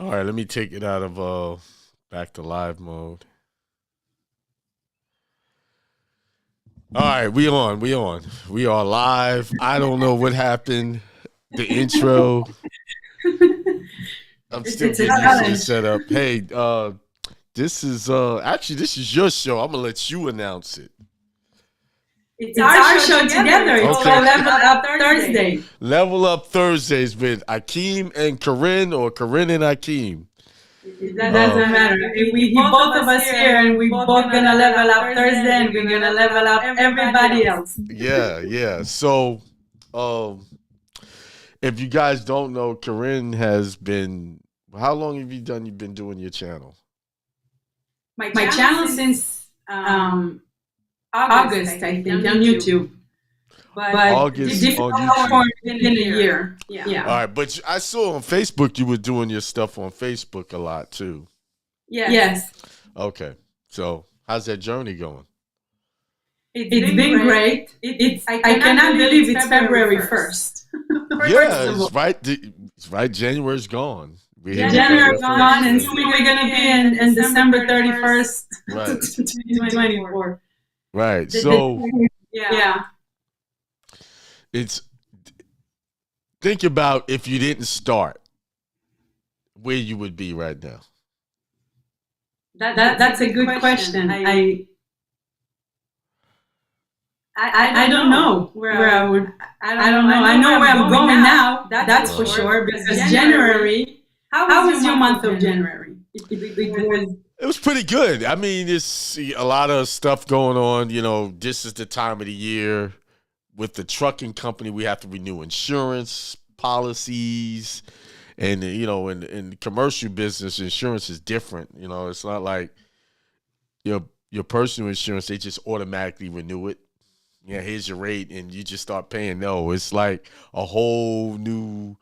All right, let me take it out of back to live mode. All right, we on. We are live. I don't know what happened. The intro. I'm still It's a getting used to the challenge. setup. Hey, this is actually this is your show. I'm gonna let you announce it. It's our show together. It's Okay. called Level Up Thursday. Level Up Thursdays with Akeem and Karin, or Karin and Akeem. That doesn't matter. We both of us here, and we both gonna level up Thursday, and we're gonna level up everybody else. Yeah. So, if you guys don't know, Karin has been. How long have you been doing your channel? My channel since August, I think, on YouTube. But August on YouTube. Within a year. Yeah. All right, but I saw on Facebook you were doing your stuff on Facebook a lot too. Yes. Okay, so how's that journey going? It's been great. I cannot believe it's February 1st. Yeah, it's right. January's gone. January's gone, and soon we're gonna be in December 31st, right. 2024. Right. So yeah. It's think about if you didn't start, where you would be right now. That's a good question. I don't know where I would. I don't know. I know where I'm going now. That's for sure. Because January. How was your month of January? It was pretty good. I mean, it's a lot of stuff going on. You know, this is the time of the year with the trucking company. We have to renew insurance policies, and you know, in the commercial business, insurance is different. You know, it's not like your personal insurance; they just automatically renew it. Yeah, here's your rate, and you just start paying. No, it's like a whole new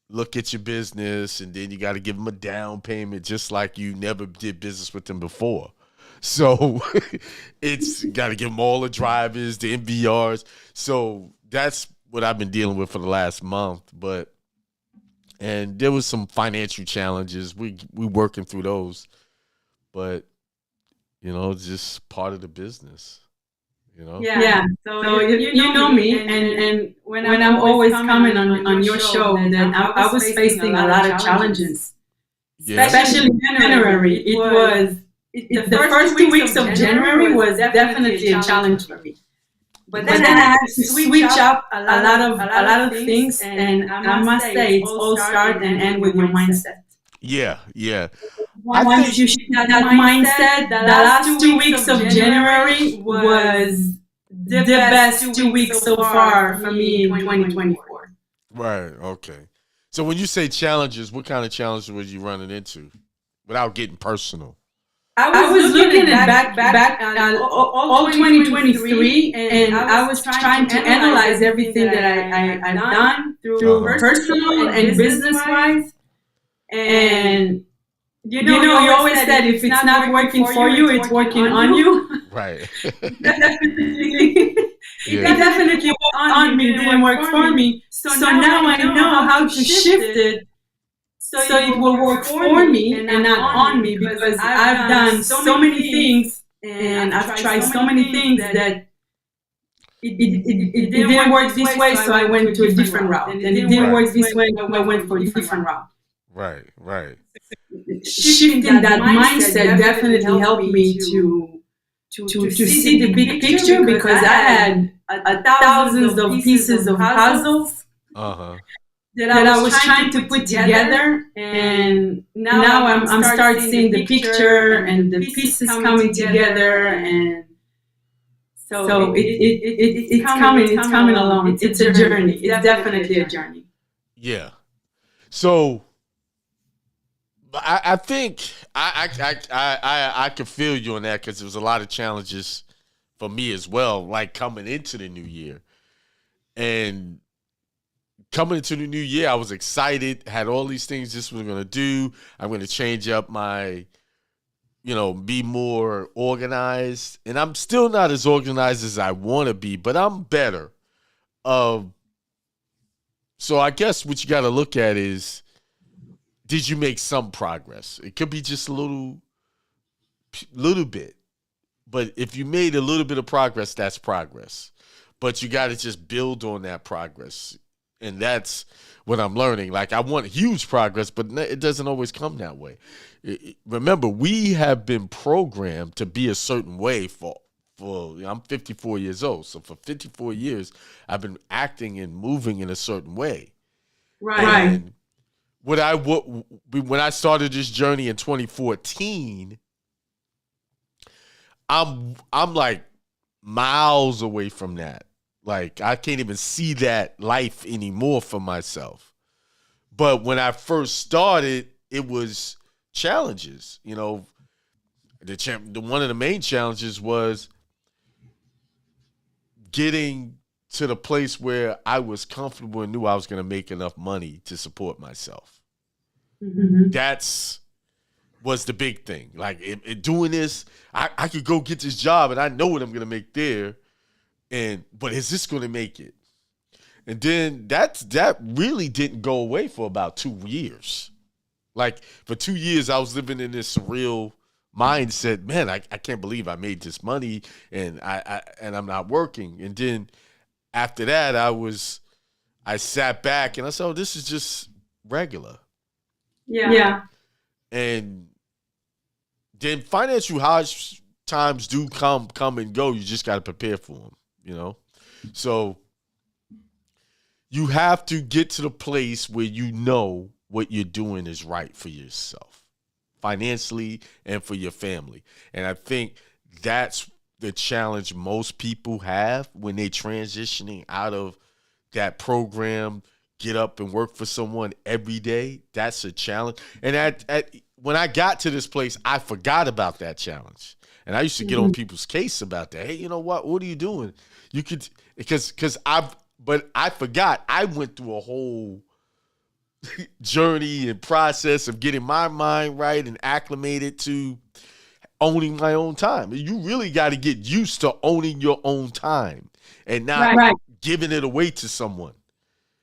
look at your business, and then you got to give them a down payment, just like you never did business with them before. So it's got to give them all the drivers, the MVRs. So that's what I've been dealing with for the last month. And there was some financial challenges. We working through those, but you know, it's just part of the business. You know? Yeah. So you know me, and when I'm always coming on your show, then I was facing a lot of challenges. Yeah. Especially in January. The first 2 weeks of January was definitely a challenge for me. But then I had to switch up a lot of things, and I must say it's all start and end with your mindset. Yeah. Once you shift that mindset, the last 2 weeks of January was the best 2 weeks so far for me in 2024. Right. Okay. So when you say challenges, what kind of challenges were you running into, without getting personal? I was looking at back all 2023, and I was trying to analyze everything that I've done through personal and business wise. And you know, you always said if it's not working for you, it's working on you. Right. It definitely worked on me, didn't work for me. So now I know how to shift it so it will work for me and not on me, because I've done so many things and I've tried so many things that it didn't work this way, so I went to a different route. And it didn't work this way, so I went for a different route. Right. Shifting that mindset definitely helped me to see the big picture, because I had thousands of pieces of puzzles that I was trying to put together, and now I'm starting seeing the picture and the pieces coming together, and so it's coming along. It's a journey. It's definitely a journey. Yeah. So I think I could feel you on that, because there was a lot of challenges for me as well, like coming into the new year. And coming into the new year, I was excited, had all these things this was going to do. I'm going to change up my, be more organized. And I'm still not as organized as I want to be, but I'm better. So I guess what you got to look at is, did you make some progress? It could be just a little bit. But if you made a little bit of progress, that's progress. But you got to just build on that progress. And that's what I'm learning. Like, I want huge progress, but it doesn't always come that way. Remember, we have been programmed to be a certain way for I'm 54 years old. So for 54 years, I've been acting and moving in a certain way. Right. And when I started this journey in 2014, I'm like miles away from that. Like, I can't even see that life anymore for myself. But when I first started, it was challenges. You know, one of the main challenges was getting to the place where I was comfortable and knew I was going to make enough money to support myself. Mm-hmm. That's was the big thing. Like, doing this, I could go get this job and I know what I'm going to make there. But is this going to make it? And then that really didn't go away for about 2 years. Like, for 2 years, I was living in this surreal mindset. Man, I can't believe I made this money and I'm not working. And then after that, I sat back and I said, oh, this is just regular. Yeah. And then financial hard times do come and go. You just got to prepare for them, you know? So you have to get to the place where you know what you're doing is right for yourself, financially and for your family. And I think that's the challenge most people have when they're transitioning out of that program, get up and work for someone every day. That's a challenge. And when I got to this place, I forgot about that challenge. And I used to get on people's case about that. Hey, you know what? What are you doing? You could, but I forgot. I went through a whole journey and process of getting my mind right and acclimated to owning my own time. You really got to get used to owning your own time and not giving it away to someone.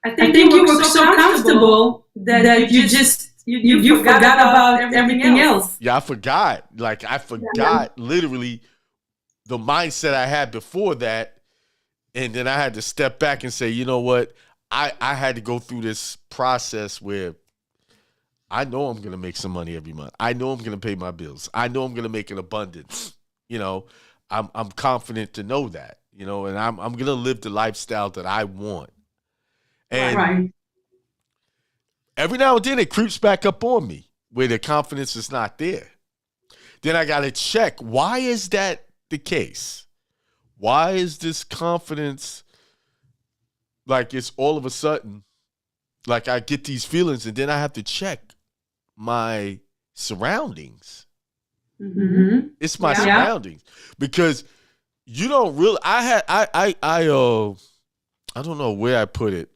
I think you were so comfortable that you forgot about everything else. Yeah, I forgot. Like, I forgot literally the mindset I had before that. And then I had to step back and say, you know what? I had to go through this process where I know I'm going to make some money every month. I know I'm going to pay my bills. I know I'm going to make an abundance. You know, I'm confident to know that, you know, and I'm going to live the lifestyle that I want. And every now and then it creeps back up on me where the confidence is not there. Then I got to check, why is that the case? Why is this confidence like it's all of a sudden, like I get these feelings and then I have to check my surroundings. Mm-hmm. It's my surroundings because you don't really, I don't know where I put it.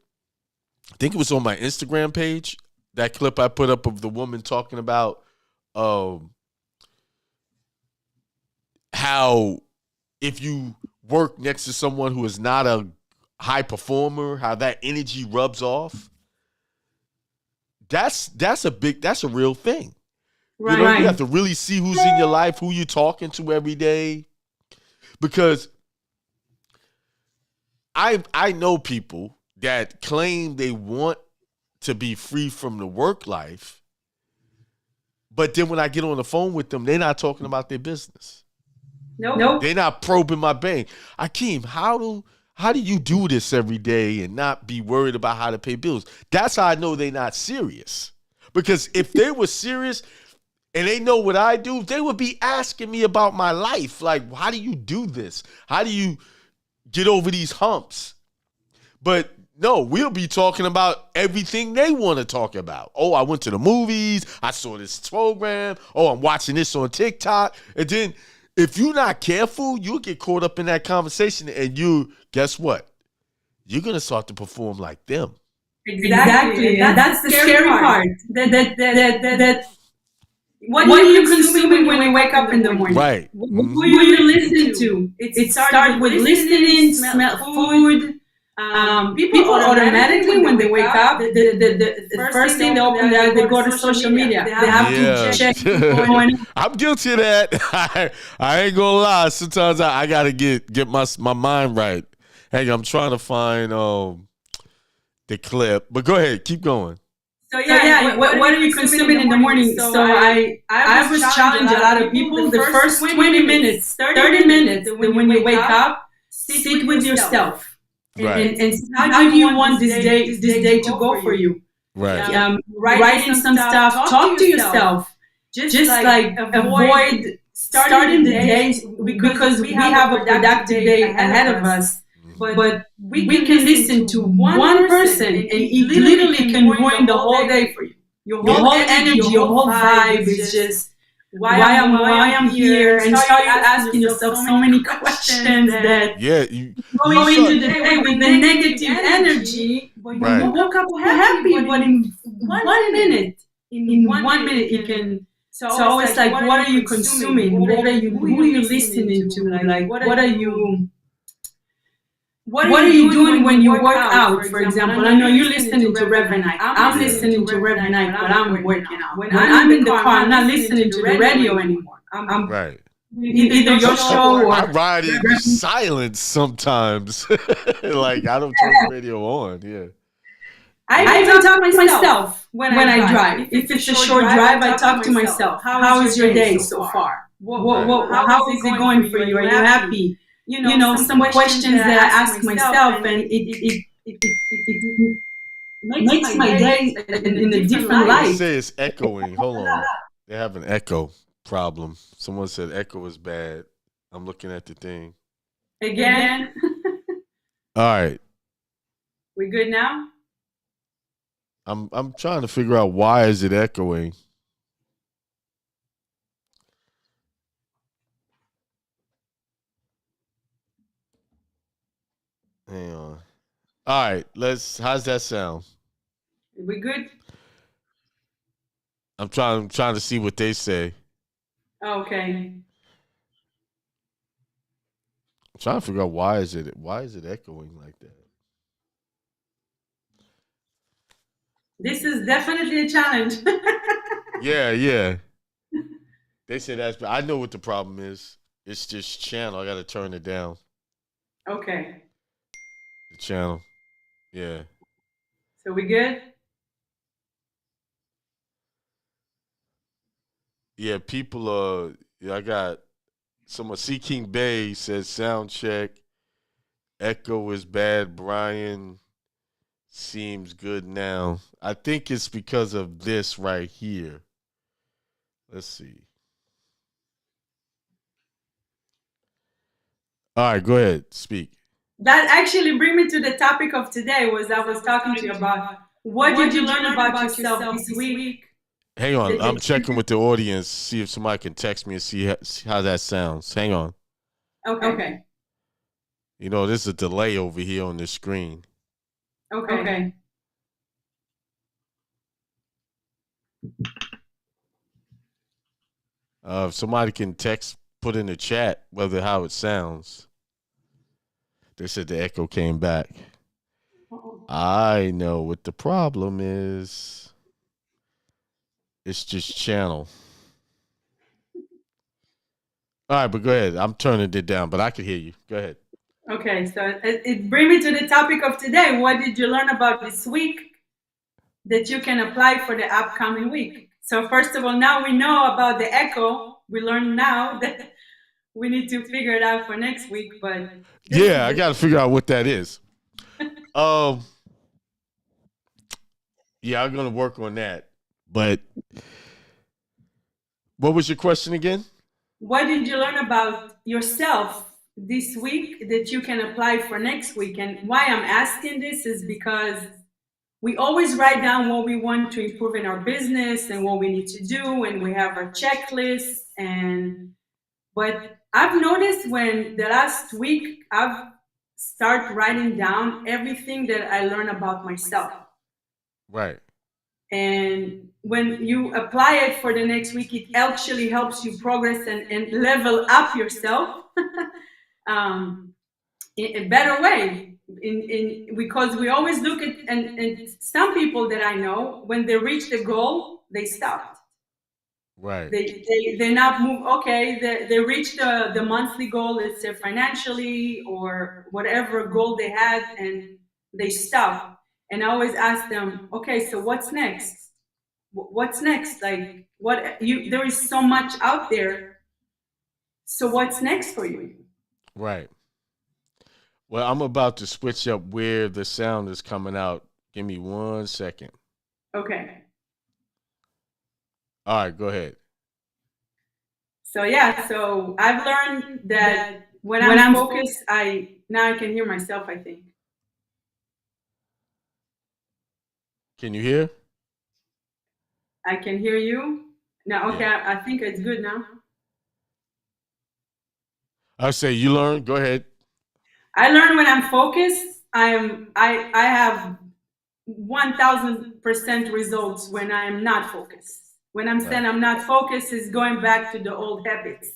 I think it was on my Instagram page, that clip I put up of the woman talking about how if you work next to someone who is not a high performer, how that energy rubs off. That's a real thing. Right. You know, you have to really see who's in your life, who you're talking to every day. Because I know people that claim they want to be free from the work life, but then when I get on the phone with them, they're not talking about their business. Nope. They're not probing my bank. Akeem, how do you do this every day and not be worried about how to pay bills? That's how I know they're not serious. Because if they were serious and they know what I do, they would be asking me about my life. Like, how do you do this? How do you get over these humps? But no, we'll be talking about everything they want to talk about. Oh, I went to the movies. I saw this program. Oh, I'm watching this on TikTok. And then if you're not careful, you'll get caught up in that conversation and guess what? You're going to start to perform like them. Exactly. That's the scary part. That what are you consuming when you wake up in the morning? Right. Who you listen to? It starts with listening, smell food, People automatically, when they wake up, the first thing they open their eyes, they go to social media. They have to check what's going on. I'm guilty of that. I ain't gonna lie. Sometimes I gotta get my mind right. Hey, I'm trying to find the clip, but go ahead, keep going. So what are you consuming in the morning? So I was challenging a lot of people. The first 20 minutes, 30 minutes, when you wake up, sit with yourself. Right. And how do you want this day to go for you? Right. Writing some stuff, talk to yourself. Just like avoid starting the day, because we have a productive day ahead of us. But we can listen to one person and it literally can ruin the whole day for you. Your whole energy, your whole vibe is just why I'm here, and start asking yourself so many questions that you go into the day with the negative energy, but you woke up happy, but in 1 minute, it can. So it's like, what are you consuming? Who are you listening to? Like, what are you doing when you work out, for example? I know you're listening to Reverend Ike. I'm listening to Reverend Ike, but I'm working out. When I'm in the car, I'm not listening to the radio anymore. I'm right. Either your show or I ride in silence sometimes. Like, I don't turn the radio on. Yeah. I even talk to myself when I drive. If it's a short drive, I talk to myself. How is your day so far? How is it going for you? Are you happy? Some questions that I ask myself, and it makes my day in a different light. They say it's echoing. Hold on. They have an echo problem. Someone said echo is bad. I'm looking at the thing. Again? All right. We good now? I'm trying to figure out why is it echoing. Hang on. All right, how's that sound? We good? I'm trying to see what they say. Okay. I'm trying to figure out why is it echoing like that? This is definitely a challenge. Yeah. They say that's, I know what the problem is. It's this channel. I got to turn it down. Okay. The channel. Yeah. So we good? Yeah, people I got someone, C King Bay says sound check. Echo is bad. Brian seems good now. I think it's because of this right here. Let's see. All right, go ahead. Speak. That actually brings me to the topic of today. I was talking to you about what did you learn about yourself this week? Hang on. I'm checking with the audience, see if somebody can text me and see how that sounds. Hang on. Okay. There's a delay over here on the screen. Okay. If somebody can put in the chat how it sounds. They said the echo came back. I know what the problem is. It's just channel. All right, but go ahead. I'm turning it down, but I can hear you. Go ahead. Okay, so it brings me to the topic of today. What did you learn about this week that you can apply for the upcoming week? So first of all, now we know about the echo. We learn now that we need to figure it out for next week. But yeah, I got to figure out what that is. Yeah, I'm going to work on that. But what was your question again? What did you learn about yourself this week that you can apply for next week? And why I'm asking this is because we always write down what we want to improve in our business and what we need to do, and we have our checklist. But I've noticed when the last week I've started writing down everything that I learned about myself. Right. And when you apply it for the next week, it actually helps you progress and level up yourself. in a better way. Because we always look at, and some people that I know, when they reach the goal, they stop. Right. They not move. Okay, they reach the monthly goal, let's say financially or whatever goal they had, and they stop. And I always ask them, okay, so what's next? What's next? Like, what you, there is so much out there. So what's next for you? Right. Well, I'm about to switch up where the sound is coming out. Give me 1 second. Okay. All right, go ahead. So yeah, so I've learned that when I'm focused, now I can hear myself, I think. Can you hear? I can hear you. Now, okay, Yeah. I think it's good now. I say you learn. Go ahead. I learn when I'm focused. I have 1,000% results when I am not focused. When I'm saying I'm not focused, is going back to the old habits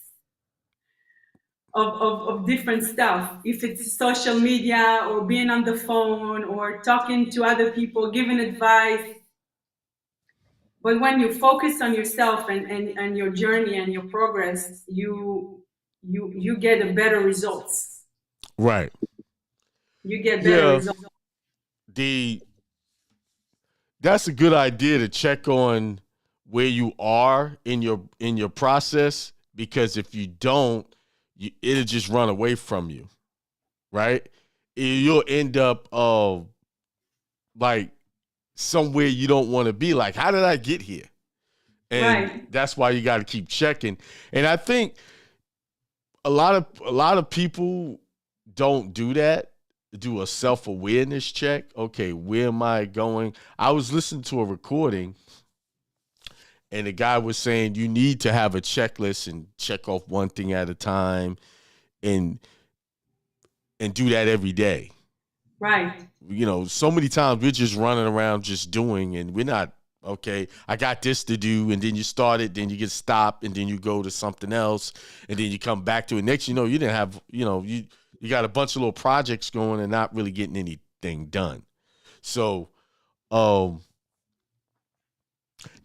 of different stuff. If it's social media or being on the phone or talking to other people, giving advice. But when you focus on yourself and your journey and your progress, you get a better results. Right. You get better results. That's a good idea to check on where you are in your process, because if you don't, it'll just run away from you, right? You'll end up like somewhere you don't want to be. Like, how did I get here? And that's why you got to keep checking. And I think a lot of people don't do that. Do a self-awareness check. Okay, where am I going? I was listening to a recording, and the guy was saying you need to have a checklist and check off one thing at a time, and do that every day. Right. You know, so many times we're just running around just doing, and we're not, okay, I got this to do, and then you start it, then you get stopped, and then you go to something else, and then you come back to it. Next, you know, you didn't have, you got a bunch of little projects going and not really getting anything done. So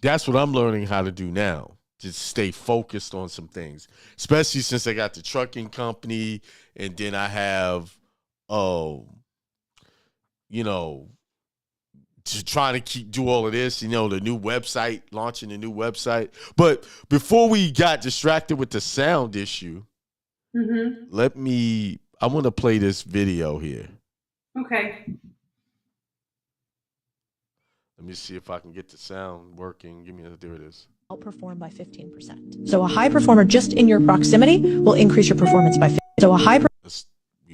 that's what I'm learning how to do now. Just stay focused on some things, especially since I got the trucking company, and then I have, trying to do all of this, the new website, launching the new website. But before we got distracted with the sound issue, I want to play this video here. Okay. Let me see if I can get the sound working. There it is. Outperform by 15%. So a high performer just in your proximity will increase your performance by 15%. So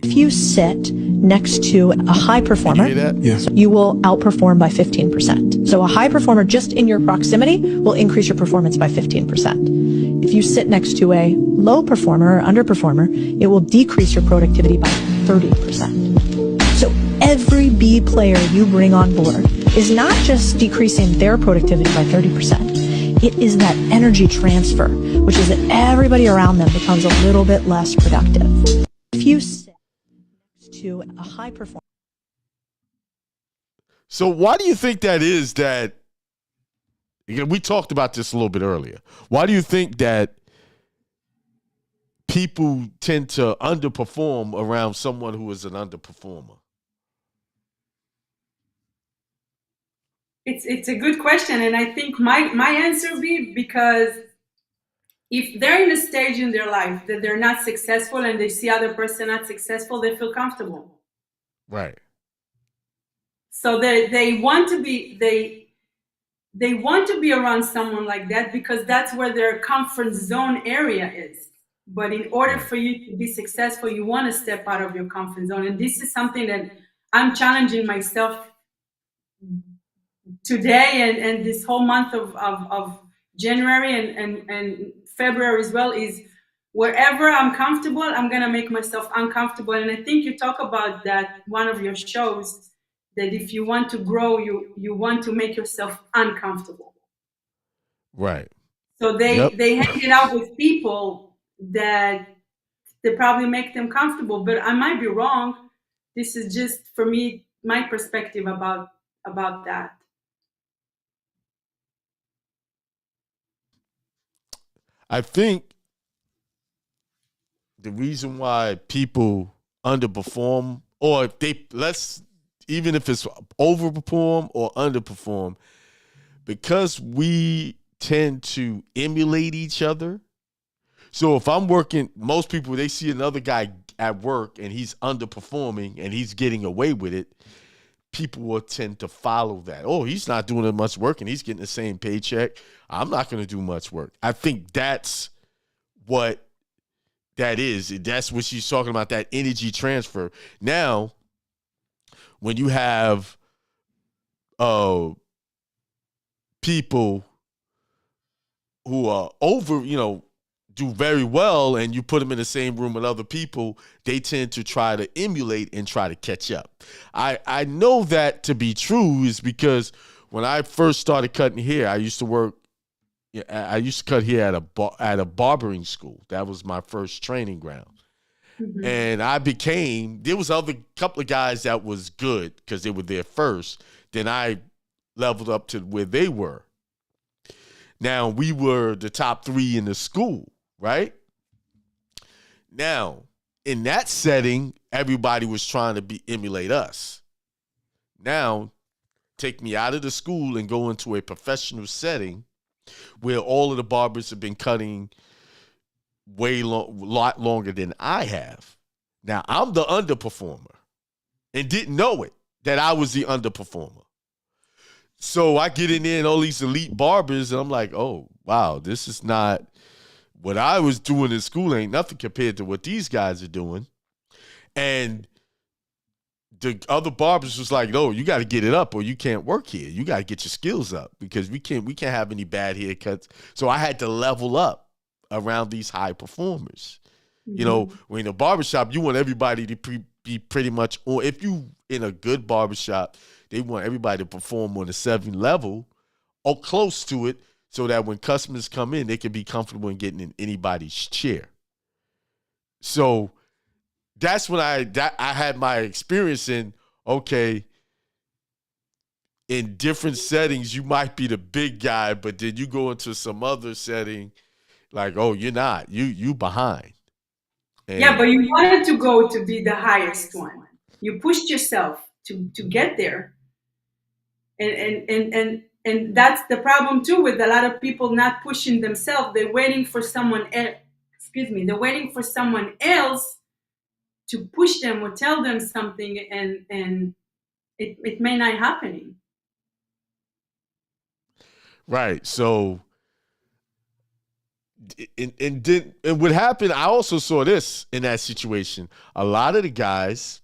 if you sit next to a high performer, you will outperform by 15%. So a high performer just in your proximity will increase your performance by 15%. If you sit next to a low performer or underperformer, it will decrease your productivity by 30%. So every B player you bring on board is not just decreasing their productivity by 30%. It is that energy transfer, which is that everybody around them becomes a little bit less productive. If you sit next to a high performer. So why do you think that is that, we talked about this a little bit earlier. Why do you think that people tend to underperform around someone who is an underperformer? It's a good question, and I think my answer would be because if they're in a stage in their life that they're not successful and they see other person not successful, they feel comfortable. Right. So they want to be they want to be around someone like that because that's where their comfort zone area is. But in order for you to be successful, you want to step out of your comfort zone, and this is something that I'm challenging myself today and this whole month of January and February as well, is wherever I'm comfortable, I'm going to make myself uncomfortable. And I think you talk about that one of your shows, that if you want to grow, you want to make yourself uncomfortable. Right. So they hang it out with people that they probably make them comfortable. But I might be wrong. This is just for me, my perspective about that. I think the reason why people underperform, or if they even if it's overperform or underperform, because we tend to emulate each other. So if I'm working, most people, they see another guy at work and he's underperforming and he's getting away with it, people will tend to follow that. Oh, he's not doing as much work and he's getting the same paycheck. I'm not going to do much work. I think that's what that is. That's what she's talking about, that energy transfer. Now, when you have people who are do very well and you put them in the same room with other people, they tend to try to emulate and try to catch up. I know that to be true is because when I first started cutting hair, I used to cut hair at a barbering school. That was my first training ground. Mm-hmm. And there was other couple of guys that was good because they were there first. Then I leveled up to where they were. Now, we were the top 3 in the school, right? Now, in that setting, everybody was trying to emulate us. Now, take me out of the school and go into a professional setting where all of the barbers have been cutting lot longer than I have. Now, I'm the underperformer and didn't know it, that I was the underperformer. So I get in there and all these elite barbers, and I'm like, oh, wow, this is not what I was doing in school. Ain't nothing compared to what these guys are doing. And the other barbers was like, no, you got to get it up or you can't work here. You got to get your skills up because we can't have any bad haircuts. So I had to level up around these high performers. Mm-hmm. You know, when in a barbershop, you want everybody to be pretty much, or if you in a good barbershop, they want everybody to perform on a 7 level or close to it so that when customers come in, they can be comfortable in getting in anybody's chair. So that's when I had my experience in, okay, in different settings, you might be the big guy, but then you go into some other setting like, oh, you're not. You behind. And yeah, but you wanted to go to be the highest one. You pushed yourself to get there. And that's the problem too with a lot of people not pushing themselves. They're waiting for someone else. They're waiting for someone else to push them or tell them something, and it may not happening. Right. So, and what happened? I also saw this in that situation. A lot of the guys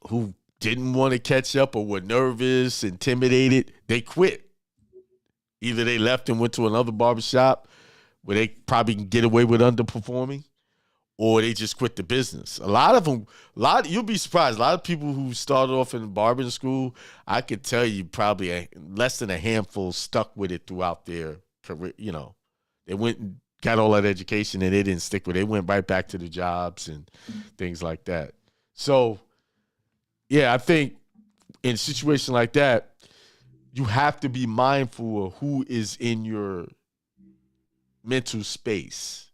who didn't want to catch up or were nervous, intimidated, they quit. Either they left and went to another barbershop where they probably can get away with underperforming, or they just quit the business. A lot of them, you'll be surprised. A lot of people who started off in barbering school, I could tell you probably less than a handful stuck with it throughout their career. You know, they went and got all that education and they didn't stick with it. They went right back to the jobs and things like that. So, yeah, I think in a situation like that, you have to be mindful of who is in your mental space.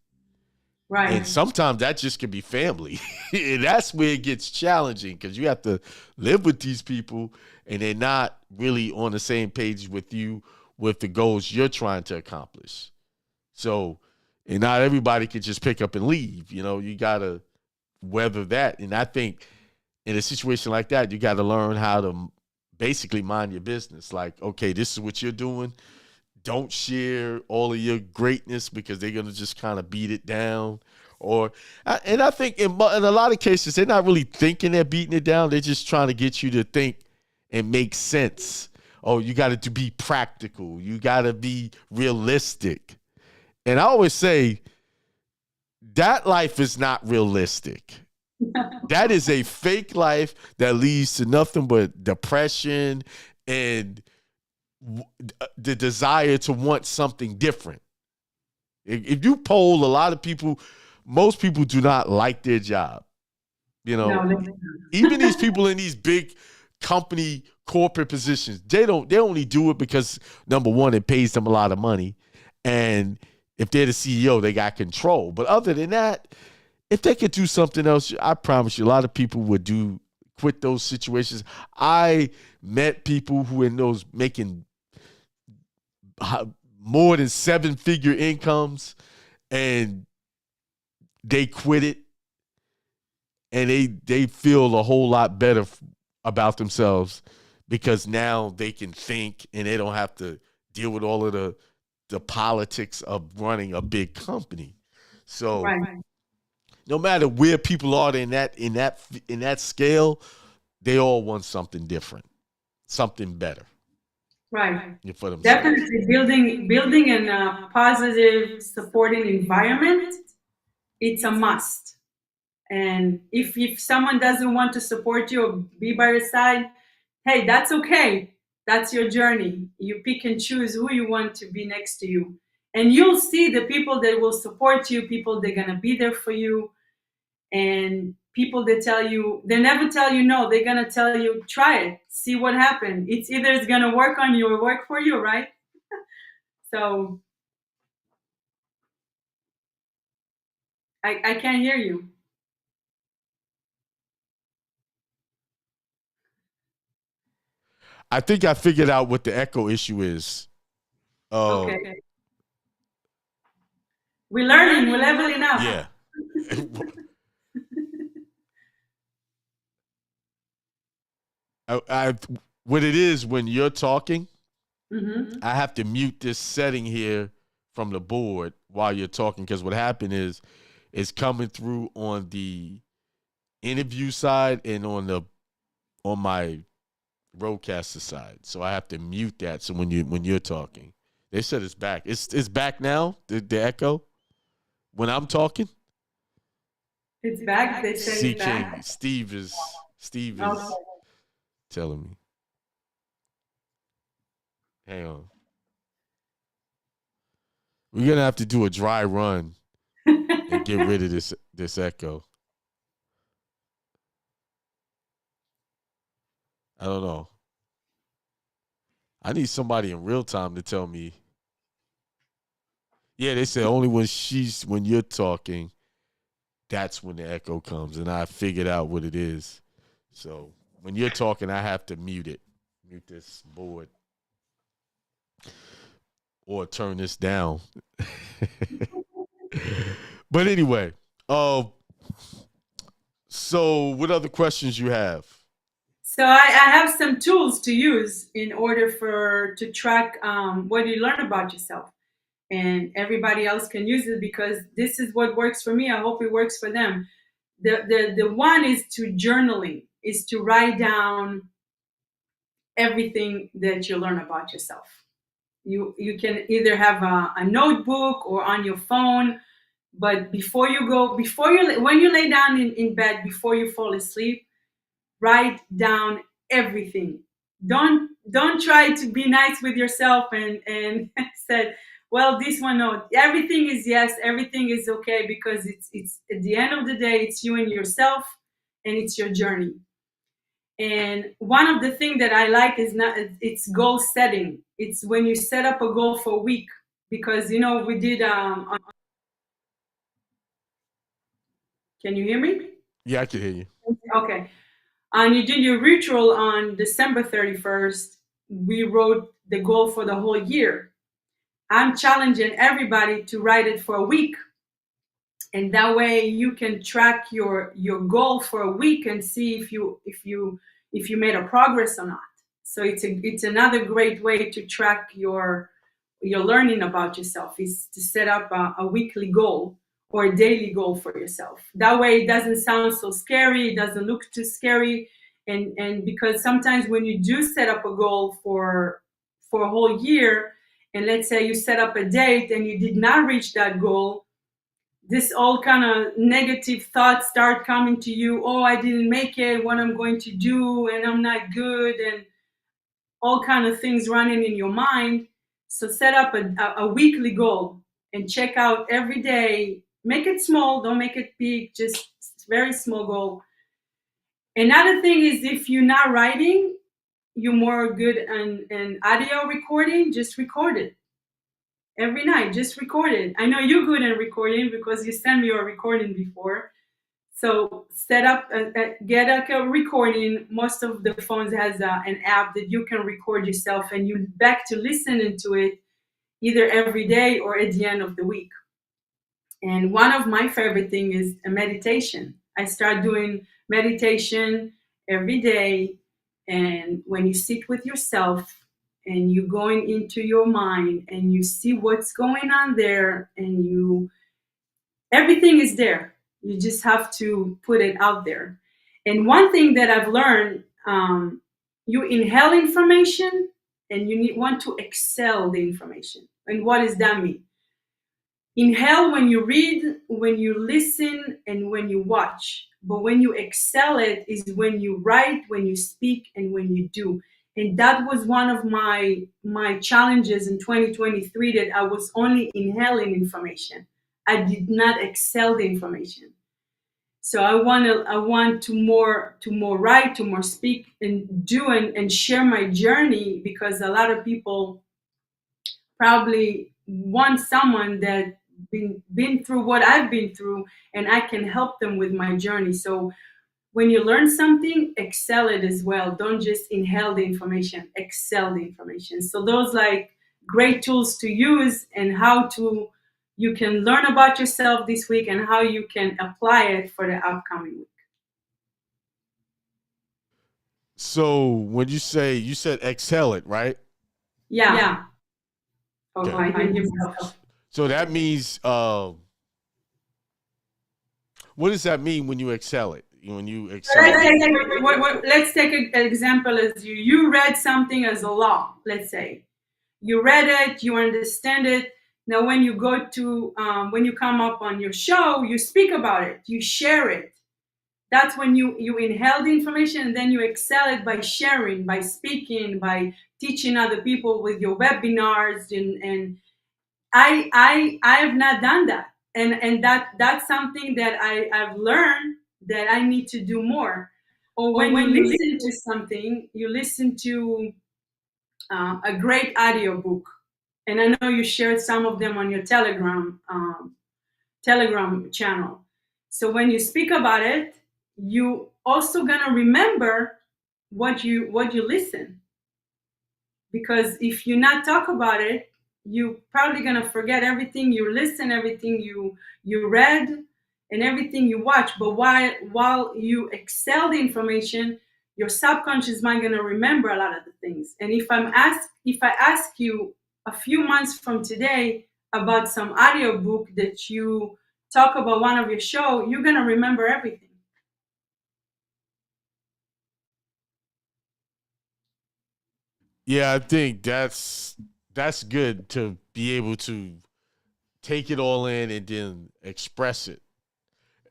Right. And sometimes that just can be family. And that's where it gets challenging because you have to live with these people and they're not really on the same page with you with the goals you're trying to accomplish. So, and not everybody can just pick up and leave. You know, you got to weather that. And I think in a situation like that, you got to learn how to basically mind your business. Like, okay, this is what you're doing. Don't share all of your greatness because they're going to just kind of beat it down. And I think in a lot of cases, they're not really thinking they're beating it down. They're just trying to get you to think and make sense. Oh, you got to be practical. You got to be realistic. And I always say that life is not realistic. That is a fake life that leads to nothing but depression and the desire to want something different. If you poll a lot of people, most people do not like their job. You know, even these people in these big company corporate positions, they only do it because, number one, it pays them a lot of money, and if they're the CEO, they got control. But other than that, if they could do something else, I promise you, a lot of people would quit those situations. I met people who in those making more than 7-figure incomes, and they quit it, and they feel a whole lot better about themselves because now they can think and they don't have to deal with all of the politics of running a big company. So no matter where people are in that scale, they all want something different, something better. Right. For themselves. Definitely building a positive, supporting environment, it's a must. And if someone doesn't want to support you or be by your side, hey, that's okay. That's your journey. You pick and choose who you want to be next to you. And you'll see the people that will support you, people that are going to be there for you. And people that they never tell you no. They're going to tell you, try it, see what happens. It's either it's going to work on you or work for you, right? So I can't hear you. I think I figured out what the echo issue is. Okay. We're learning. We're leveling up. Yeah. What it is when you're talking, I have to mute this setting here from the board while you're talking, because what happened is it's coming through on the interview side and on my roadcaster side. So I have to mute that. So when you're talking, they said it's back. It's back now. The echo when I'm talking. It's back. They say it's back. Steve is telling me. Hang on. We're gonna have to do a dry run and get rid of this echo. I don't know. I need somebody in real time to tell me. Yeah, they said only when you're talking, that's when the echo comes, and I figured out what it is. So when you're talking, I have to mute this board, or turn this down. But anyway, so what other questions you have? So I have some tools to use in order to track what you learn about yourself, and everybody else can use it because this is what works for me. I hope it works for them. The one is journaling, is to write down everything that you learn about yourself. You can either have a notebook or on your phone, but when you lay down in bed, before you fall asleep, write down everything. Don't try to be nice with yourself and said, well, this one, no, everything is yes, everything is okay, because it's at the end of the day, it's you and yourself, and it's your journey. And one of the things that I like it's goal setting. It's when you set up a goal for a week, because we did can you hear me? Yeah, I can hear you. Okay. And you did your ritual on December 31st. We wrote the goal for the whole year. I'm challenging everybody to write it for a week. And that way you can track your goal for a week and see if you made a progress or not. So it's another great way to track your learning about yourself, is to set up a weekly goal or a daily goal for yourself. That way it doesn't sound so scary, it doesn't look too scary. And because sometimes when you do set up a goal for a whole year, and let's say you set up a date and you did not reach that goal, this all kind of negative thoughts start coming to you. Oh, I didn't make it, what I'm going to do, and I'm not good, and all kind of things running in your mind. So set up a weekly goal and check out every day Make it small, don't make it big, just very small goal. Another thing is, if you're not writing, you're more good in audio recording, just record it every night. Just record it. I know you're good at recording because you sent me your recording before. So set up, get a recording. Most of the phones has an app that you can record yourself, and you back to listening to it either every day or at the end of the week. And one of my favorite thing is a meditation. I start doing meditation every day. And when you sit with yourself and you going into your mind and you see what's going on there, and everything is there. You just have to put it out there. And one thing that I've learned, you inhale information and you want to exhale the information. And what does that mean? Inhale when you read, when you listen, and when you watch. But when you exhale it is when you write, when you speak, and when you do. And that was one of my challenges in 2023, that I was only inhaling information. I did not exhale the information. So I want to more write, to more speak and do, and share my journey, because a lot of people probably want someone that been through what I've been through, and I can help them with my journey. So when you learn something, excel it as well. Don't just inhale the information, excel the information. So those like great tools to use, and how to you can learn about yourself this week and how you can apply it for the upcoming week. So when you said excel it, right? Yeah. Okay. I didn't hear myself. So that means, what does that mean when you excel it? When you excel let's take an example as you read something as a law. Let's say you read it, you understand it. Now, when you go to when you come up on your show, you speak about it, you share it. That's when you inhale the information, and then you excel it by sharing, by speaking, by teaching other people with your webinars. And I have not done that, and that's something that I've learned that I need to do more. Or when you listen to something, you listen to a great audiobook, and I know you shared some of them on your Telegram channel. So when you speak about it, you also gonna remember what you listen, because if you not talk about it, you probably gonna forget everything you listen, everything you read, and everything you watch. But while you excel the information, your subconscious mind gonna remember a lot of the things. And if I ask you a few months from today about some audiobook that you talk about one of your show, you're gonna remember everything. Yeah, I think that's good to be able to take it all in and then express it.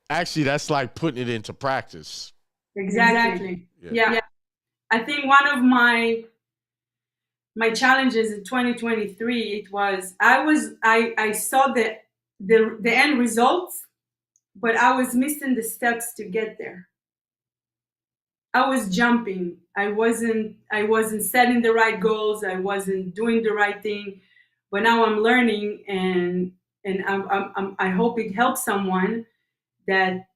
Actually, that's like putting it into practice. Exactly. Yeah. I think one of my challenges in 2023, it was I saw the end results, but I was missing the steps to get there. I was jumping. I wasn't setting the right goals. I wasn't doing the right thing. But now I'm learning, and I hope it helps someone that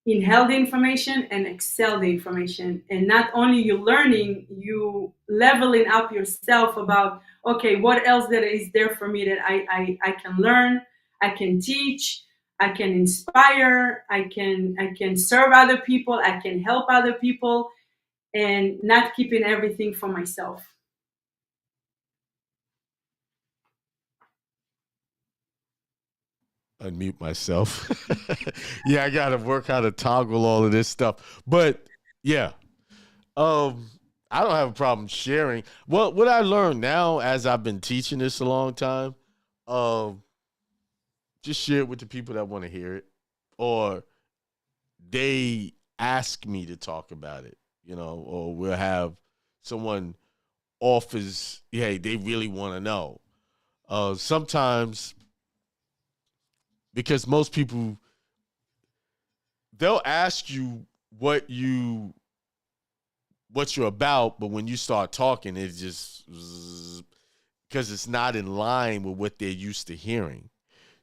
inhale the information and excel the information. And not only you learning, you leveling up yourself about, okay, what else that is there for me that I can learn, I can teach, I can inspire, I can serve other people, I can help other people, and not keeping everything for myself. Unmute myself. Yeah, I gotta work how to toggle all of this stuff. But yeah, I don't have a problem sharing. Well, what I learned now, as I've been teaching this a long time, just share it with the people that want to hear it, or they ask me to talk about it, or we'll have someone offers, hey, they really want to know. Sometimes because most people, they'll ask you what you're about, but when you start talking, it just, because it's not in line with what they're used to hearing.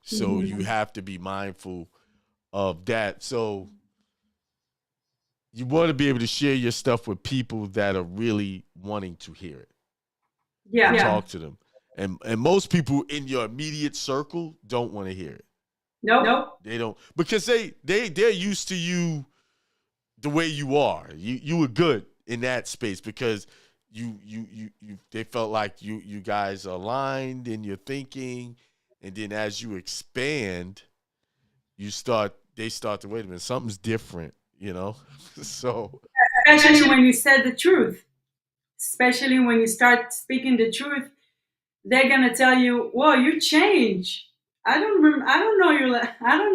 So you have to be mindful of that. So you want to be able to share your stuff with people that are really wanting to hear it. Yeah. Talk to them. And most people in your immediate circle don't want to hear it. Nope. They don't, because they're used to you the way you are. You were good in that space because they felt like you guys are aligned in your thinking, and then as you expand, they start to, wait a minute, something's different, So especially when you said the truth, especially when you start speaking the truth, they're gonna tell you, "Whoa, you change. I don't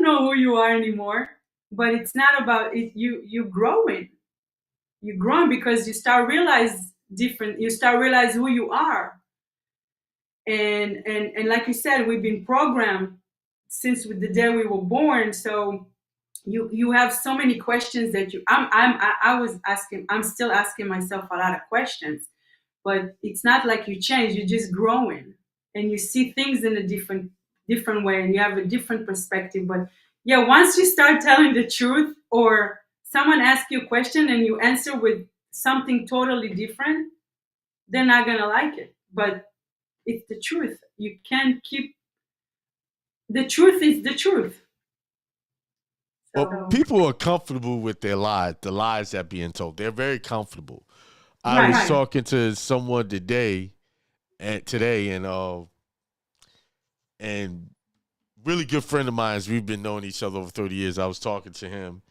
know who you are anymore." But it's not about it. You growing. You're growing because you start realize different. You start realize who you are. And like you said, we've been programmed since the day we were born. So you have so many questions that I'm still asking myself a lot of questions, but it's not like you change. You're just growing, and you see things in a different way, and you have a different perspective. But yeah, once you start telling the truth, or someone asks you a question and you answer with something totally different, they're not gonna like it. But it's the truth. You can't keep the truth is the truth. Well, people are comfortable with their lies, the lies that are being told. They're very comfortable. I was talking to someone today, and really good friend of mine. We've been knowing each other over 30 years. I was talking to him,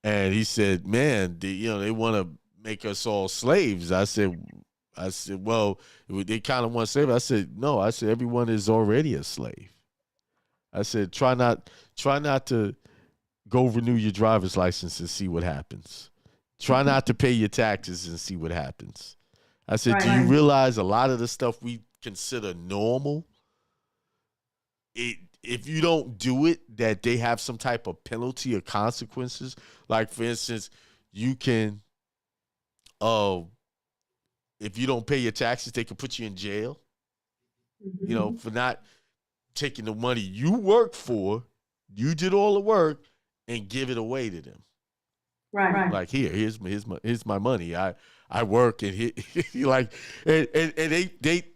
and he said, "Man, they want to make us all slaves." I said, "Well, they kind of want slaves." I said, "No." I said, "Everyone is already a slave." I said, try not to go renew your driver's license and see what happens. Try not to pay your taxes and see what happens." I said, "Do you realize a lot of the stuff we consider normal, if you don't do it, that they have some type of penalty or consequences? Like, for instance, you can, if you don't pay your taxes, they can put you in jail, for not taking the money you worked for. You did all the work and give it away to them. Right. Like, here's my money. I work, and like, and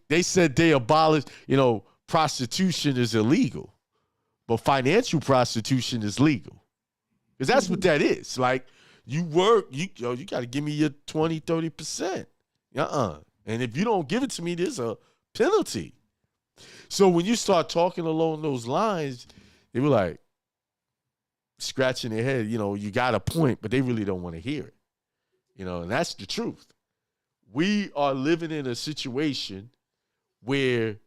they said they abolished, prostitution is illegal, but financial prostitution is legal. Because that's what that is. Like, you work, you got to give me your 20, 30%. And if you don't give it to me, there's a penalty. So when you start talking along those lines, they were like scratching their head, you got a point, but they really don't want to hear it. And that's the truth. We are living in a situation where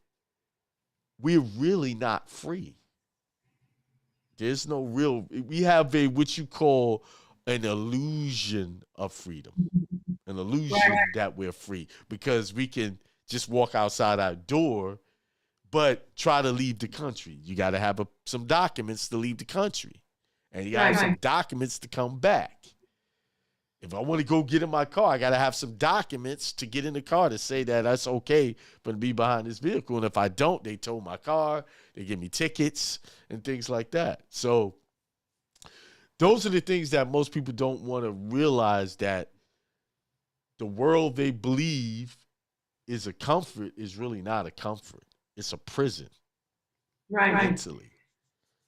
we're really not free. There's no real, we have what you call an illusion of freedom, an illusion that we're free because we can just walk outside our door, but try to leave the country. You got to have some documents to leave the country, and you got to have some documents to come back. If I want to go get in my car, I got to have some documents to get in the car to say that that's okay for me to be behind this vehicle. And if I don't, they tow my car, they give me tickets and things like that. So those are the things that most people don't want to realize, that the world they believe is a comfort is really not a comfort. It's a prison. Mentally.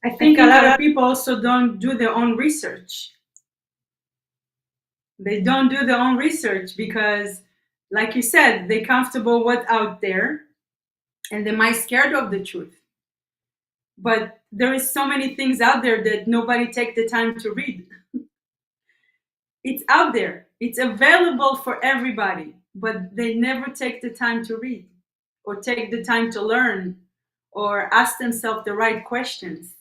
I think a lot of people also don't do their own research. They don't do their own research because, like you said, they're comfortable what's out there, and they might scared of the truth. But there is so many things out there that nobody take the time to read. It's out there. It's available for everybody, but they never take the time to read or take the time to learn or ask themselves the right questions.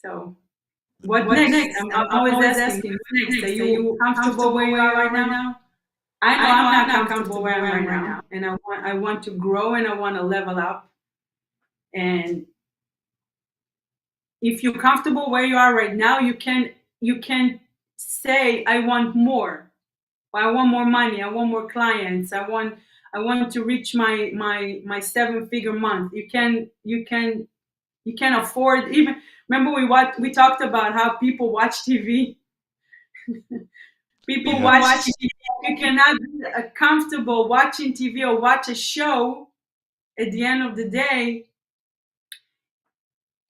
So what next? I'm always asking, what next? Are you comfortable where you are right now? I know I'm not comfortable where I am right now. And I want to grow, and I want to level up. And if you're comfortable where you are right now, you can say, I want more. I want more money. I want more clients. I want to reach my 7-figure month. You can afford. Even remember we talked about how people watch TV. People watch TV. You cannot be comfortable watching TV or watch a show. At the end of the day,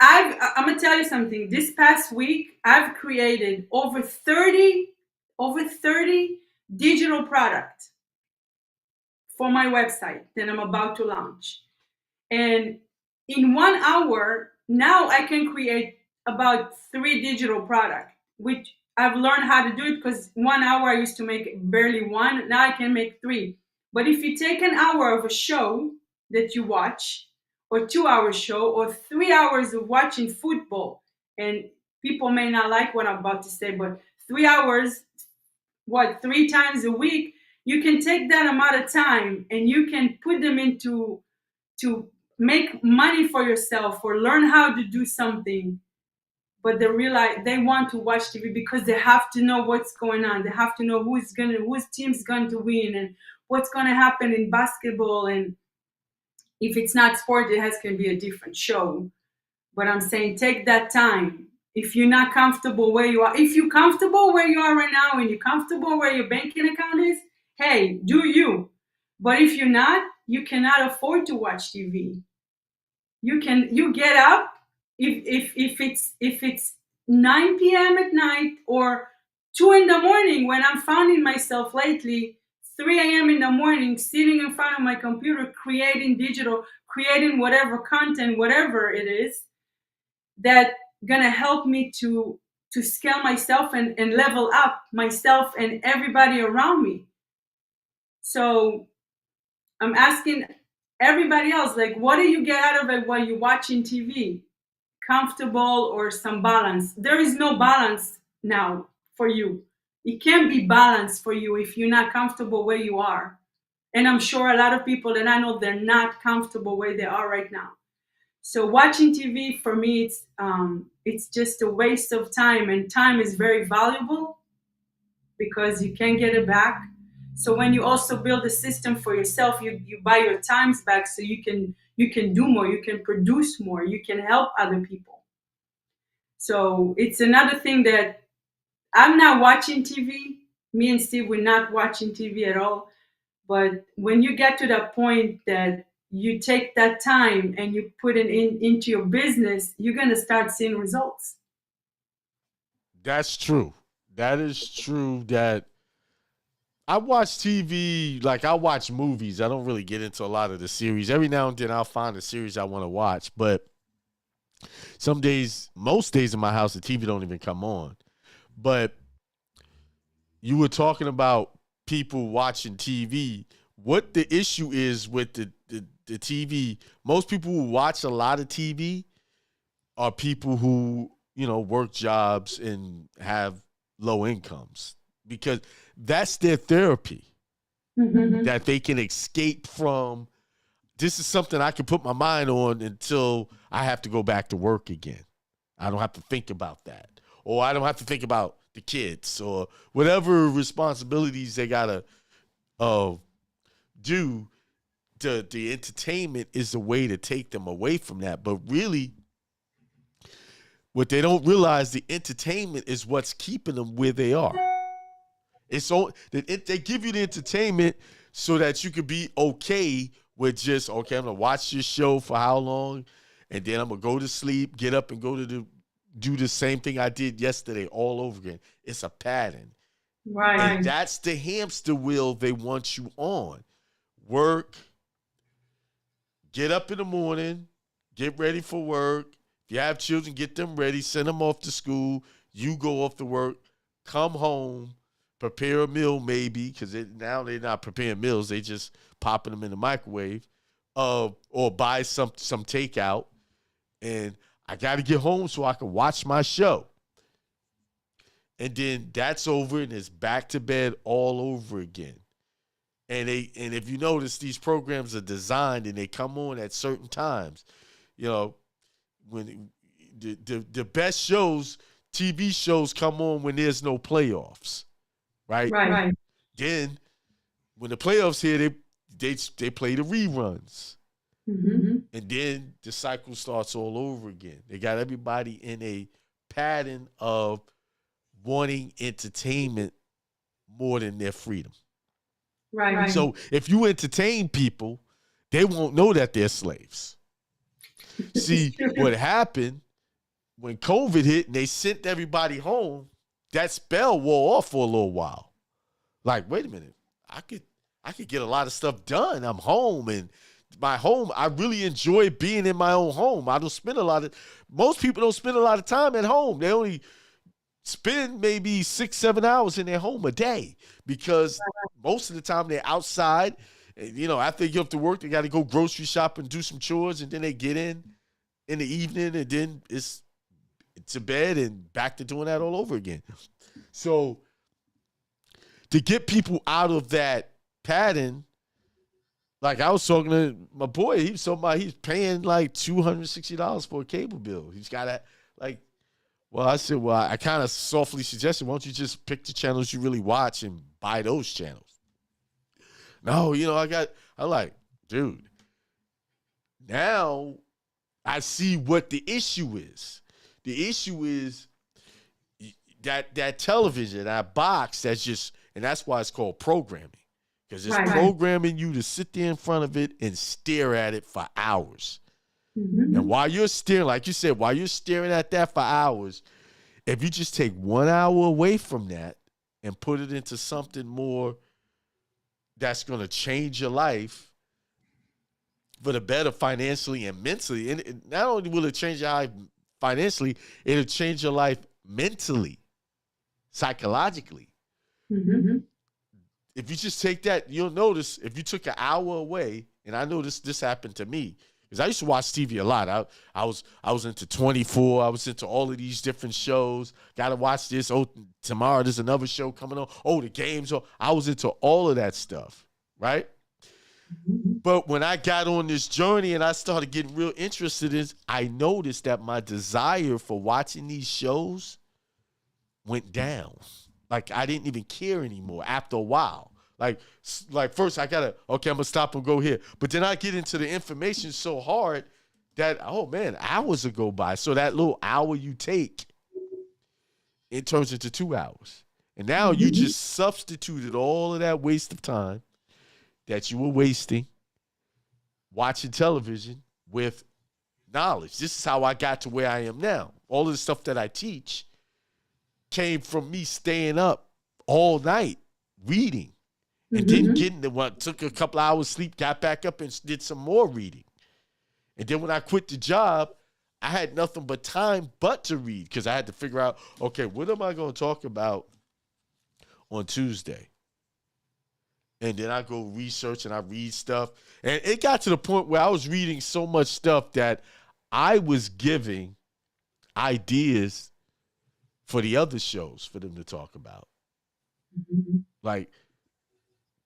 I'm gonna tell you something. This past week, I've created over 30 digital products for my website that I'm about to launch. And in 1 hour, now I can create about 3 digital products, which I've learned how to do it because 1 hour I used to make barely one. Now I can make 3. But if you take an hour of a show that you watch, or 2-hour show, or 3 hours of watching football, and people may not like what I'm about to say, but 3 hours, 3 times a week, you can take that amount of time and you can put them into to make money for yourself or learn how to do something. But they realize they want to watch TV because they have to know what's going on. They have to know whose team's going to win and what's going to happen in basketball. And if it's not sport, it has can be a different show. But I'm saying take that time. If you're not comfortable where you are, if you're comfortable where you are right now and you're comfortable where your banking account is, hey, do you. But if you're not, you cannot afford to watch TV. You get up if it's 9 p.m. at night or 2 in the morning, when I'm finding myself lately 3 a.m. in the morning sitting in front of my computer creating whatever content, whatever it is that gonna help me to scale myself and level up myself and everybody around me. So I'm asking everybody else, like, what do you get out of it while you're watching TV? Comfortable or some balance? There is no balance now for you. It can't be balanced for you if you're not comfortable where you are. And I'm sure a lot of people that I know, they're not comfortable where they are right now. So watching TV for me, it's just a waste of time, and time is very valuable because you can't get it back. So when you also build a system for yourself, you buy your times back, so you can do more, you can produce more, you can help other people. So it's another thing that I'm not watching TV. Me and Steve, we're not watching TV at all. But when you get to that point that you take that time and you put it into your business, you're going to start seeing results. That's true. That is true. That I watch TV, like I watch movies. I don't really get into a lot of the series. Every now and then I'll find a series I want to watch, but some days, most days in my house, the TV don't even come on. But you were talking about people watching TV. What the issue is with the TV, most people who watch a lot of TV are people who, work jobs and have low incomes, because that's their therapy, that they can escape from. This is something I can put my mind on until I have to go back to work again. I don't have to think about that. Or I don't have to think about the kids or whatever responsibilities they got to do. The entertainment is a way to take them away from that. But really, what they don't realize, the entertainment is what's keeping them where they are. They give you the entertainment so that you could be okay with just, okay, I'm going to watch this show for how long, and then I'm going to go to sleep, get up and do the same thing I did yesterday all over again. It's a pattern. Right. And that's the hamster wheel they want you on. Work, get up in the morning, get ready for work. If you have children, get them ready, send them off to school. You go off to work, come home, prepare a meal maybe, because now they're not preparing meals. They just popping them in the microwave, or buy some takeout. And I got to get home so I can watch my show. And then that's over, and it's back to bed all over again. And if you notice, these programs are designed and they come on at certain times. you know, when the best shows, TV shows come on when there's no playoffs, right? Right. Then when the playoffs here, they play the reruns. Mm-hmm. And then the cycle starts all over again. They got everybody in a pattern of wanting entertainment more than their freedom. Right. So if you entertain people, they won't know that they're slaves. See, what happened when COVID hit and they sent everybody home, that spell wore off for a little while. Like, wait a minute, I could get a lot of stuff done. I'm home, and my home, I really enjoy being in my own home. Most people don't spend a lot of time at home. They only spend maybe 6-7 hours in their home a day because most of the time they're outside. And, you know, after they get up to work, they got to go grocery shopping, do some chores, and then they get in the evening, and then it's to bed and back to doing that all over again. So to get people out of that pattern, like I was talking to my boy, he was talking about he's paying like $260 for a cable bill. He's got to I said, I kind of softly suggested, why don't you just pick the channels you really watch and buy those channels? No, you know, I'm like, dude, now I see what the issue is. The issue is that television, that box, and that's why it's called programming. Because it's programming you to sit there in front of it and stare at it for hours. Mm-hmm. And while you're staring, like you said, while you're staring at that for hours, if you just take 1 hour away from that and put it into something more that's going to change your life for the better financially and mentally, and not only will it change your life financially, it'll change your life mentally, psychologically. Mm-hmm. If you just take that, you'll notice if you took an hour away, and I know this happened to me, because I used to watch TV a lot. I was into 24. I was into all of these different shows. Got to watch this. Oh, tomorrow there's another show coming on. Oh, the games. Oh, I was into all of that stuff, right? Mm-hmm. But when I got on this journey and I started getting real interested in, I noticed that my desire for watching these shows went down. Like I didn't even care anymore after a while. Like first I'm gonna stop and go here. But then I get into the information so hard that, oh man, hours will go by. So that little hour you take, it turns into 2 hours. And now you just substituted all of that waste of time that you were wasting watching television with knowledge. This is how I got to where I am now. All of the stuff that I teach came from me staying up all night reading. And then took a couple hours sleep, got back up and did some more reading. And then when I quit the job, I had nothing but time but to read because I had to figure out, okay, what am I going to talk about on Tuesday? And then I go research and I read stuff. And it got to the point where I was reading so much stuff that I was giving ideas for the other shows for them to talk about. Mm-hmm. Like,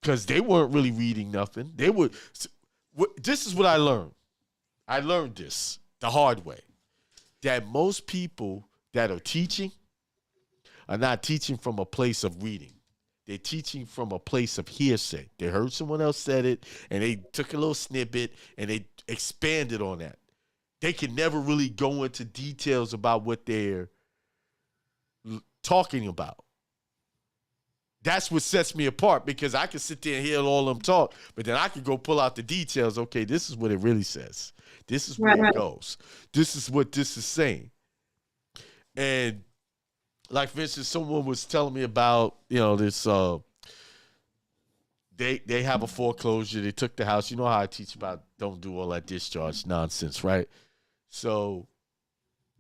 because they weren't really reading nothing. This is what I learned. I learned this the hard way. That most people that are teaching are not teaching from a place of reading. They're teaching from a place of hearsay. They heard someone else said it, and they took a little snippet, and they expanded on that. They can never really go into details about what they're talking about. That's what sets me apart, because I can sit there and hear all of them talk, but then I can go pull out the details. Okay, this is what it really says. This is where it goes. This is what this is saying. And like, for instance, someone was telling me about, this, they have a foreclosure. They took the house. You know how I teach about don't do all that discharge nonsense, right? So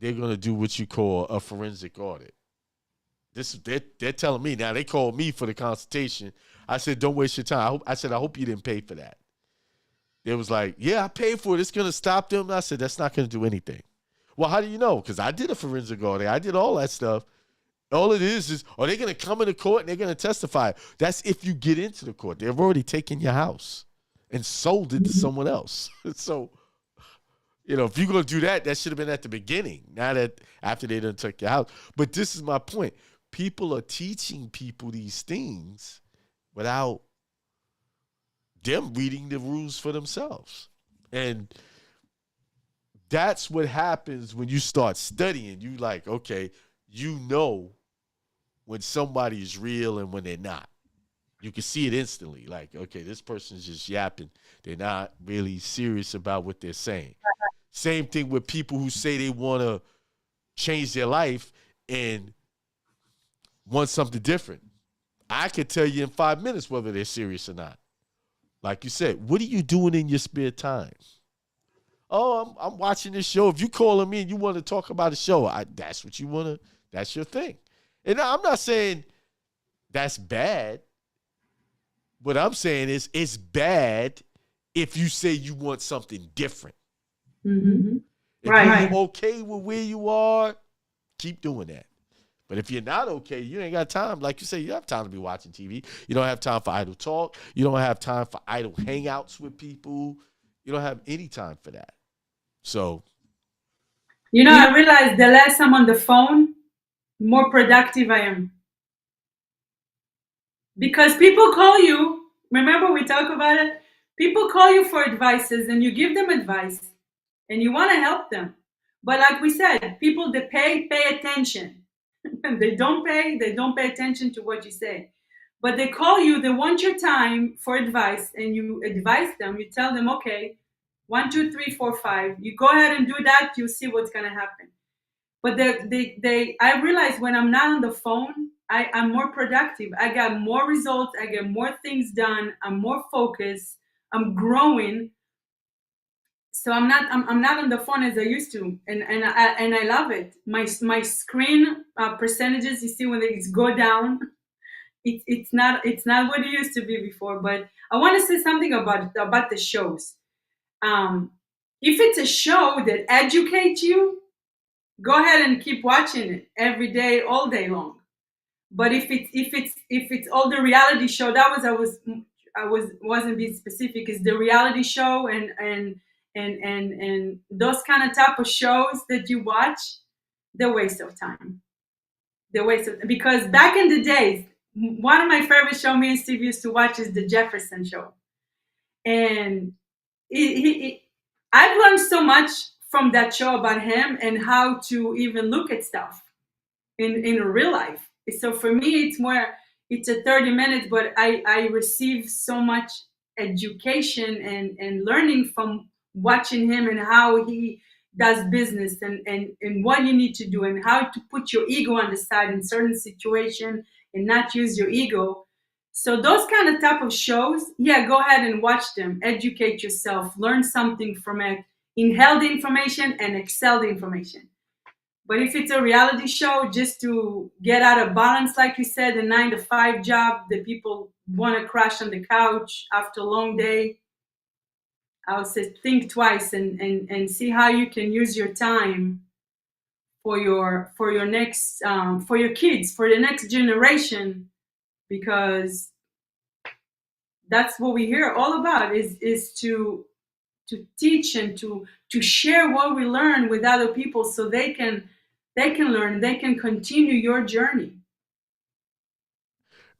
they're going to do what you call a forensic audit. They're telling me now. They called me for the consultation. I said, don't waste your time. I hope you didn't pay for that. They was like, yeah, I paid for it. It's going to stop them. I said, that's not going to do anything. Well, how do you know? Because I did a forensic audit. I did all that stuff. All it is, are they going to come into court and they're going to testify? That's if you get into the court. They've already taken your house and sold it to someone else. So, You know, if you're gonna do that, that should have been at the beginning, not at after they done took your house. But this is my point. People are teaching people these things without them reading the rules for themselves. And that's what happens when you start studying. You like, okay, you know when somebody is real and when they're not. You can see it instantly. Like, okay, this person's just yapping. They're not really serious about what they're saying. Same thing with people who say they want to change their life and want something different. I could tell you in 5 minutes whether they're serious or not. Like you said, what are you doing in your spare time? Oh, I'm watching this show. If you calling me and you want to talk about a show, that's what you want to, that's your thing. And I'm not saying that's bad. What I'm saying is it's bad if you say you want something different. Mm-hmm. If you're okay with where you are, keep doing that. But if you're not okay, you ain't got time. Like you say, you have time to be watching TV. You don't have time for idle talk. You don't have time for idle hangouts with people. You don't have any time for that. So, you know, I realized the less I'm on the phone, more productive I am. Because people call you, remember we talked about it? People call you for advices and you give them advice and you want to help them. But like we said, people that pay attention. They don't pay attention to what you say. But they call you, they want your time for advice, and you advise them, you tell them, okay, 1, 2, 3, 4, 5. You go ahead and do that, you see what's gonna happen. But I realize when I'm not on the phone, I'm more productive. I got more results, I get more things done, I'm more focused, I'm growing. So I'm not on the phone as I used to, and I love it. My screen percentages, you see when they go down, it's not what it used to be before. But I want to say something about the shows. If it's a show that educates you, go ahead and keep watching it every day, all day long. But if it's all the reality show, that was wasn't being specific. Is the reality show and those kind of type of shows that you watch, they're waste of time. Because back in the days, one of my favorite show me and Steve used to watch is the Jefferson Show, and I've learned so much from that show about him and how to even look at stuff in real life. So for me, it's a 30 minutes, but I receive so much education and learning from watching him and how he does business and what you need to do and how to put your ego on the side in certain situation and not use your ego. So those kind of type of shows, yeah, go ahead and watch them, educate yourself, learn something from it, inhale the information and excel the information. But if it's a reality show just to get out of balance, like you said, a 9-to-5 job that people want to crash on the couch after a long day, I would say think twice and see how you can use your time for your next for your kids, for the next generation, because that's what we hear all about is to teach and to share what we learn with other people so they can learn, they can continue your journey.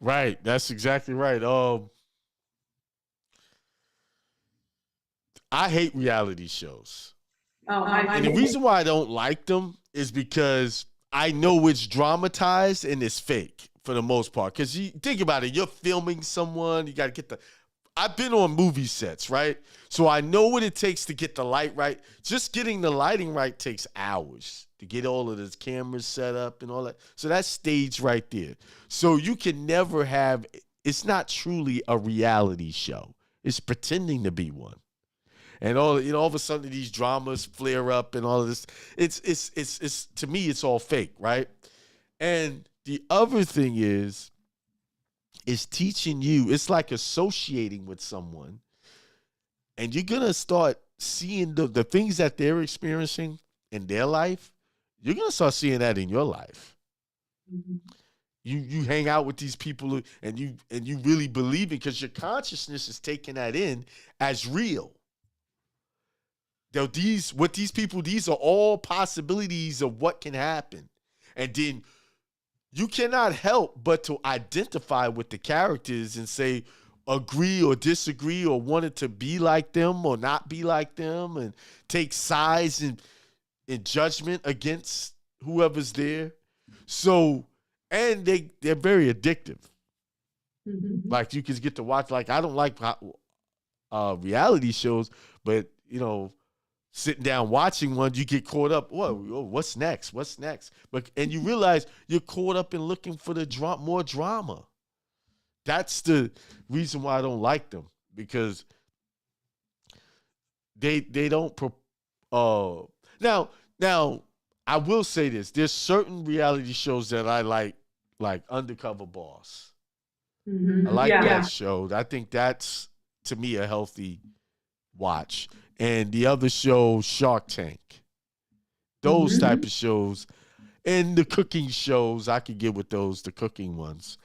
Right, that's exactly right. I hate reality shows. And the reason why I don't like them is because I know it's dramatized and it's fake for the most part. Because you think about it, you're filming someone, you got to get I've been on movie sets, right? So I know what it takes to get the light right. Just getting the lighting right takes hours to get all of the cameras set up and all that. So that's staged right there. So you can never have, it's not truly a reality show. It's pretending to be one. And all of a sudden these dramas flare up and all of this. It's to me, it's all fake, right? And the other thing is teaching you, it's like associating with someone, and you're gonna start seeing the things that they're experiencing in their life. You're gonna start seeing that in your life. Mm-hmm. You hang out with these people and you really believe it because your consciousness is taking that in as real. these are all possibilities of what can happen. And then you cannot help but to identify with the characters and say, agree or disagree or wanted to be like them or not be like them, and take sides in judgment against whoever's there. So, and they're very addictive. Mm-hmm. Like you can get to watch, like I don't like reality shows, but sitting down watching one, you get caught up. What's next? What's next? And you realize you're caught up in looking for the more drama. That's the reason why I don't like them, because they don't. Now I will say this: there's certain reality shows that I like Undercover Boss. Mm-hmm. I like that show. I think that's, to me, a healthy watch. And the other show, Shark Tank. Those type of shows. And the cooking shows, I could get with those, the cooking ones.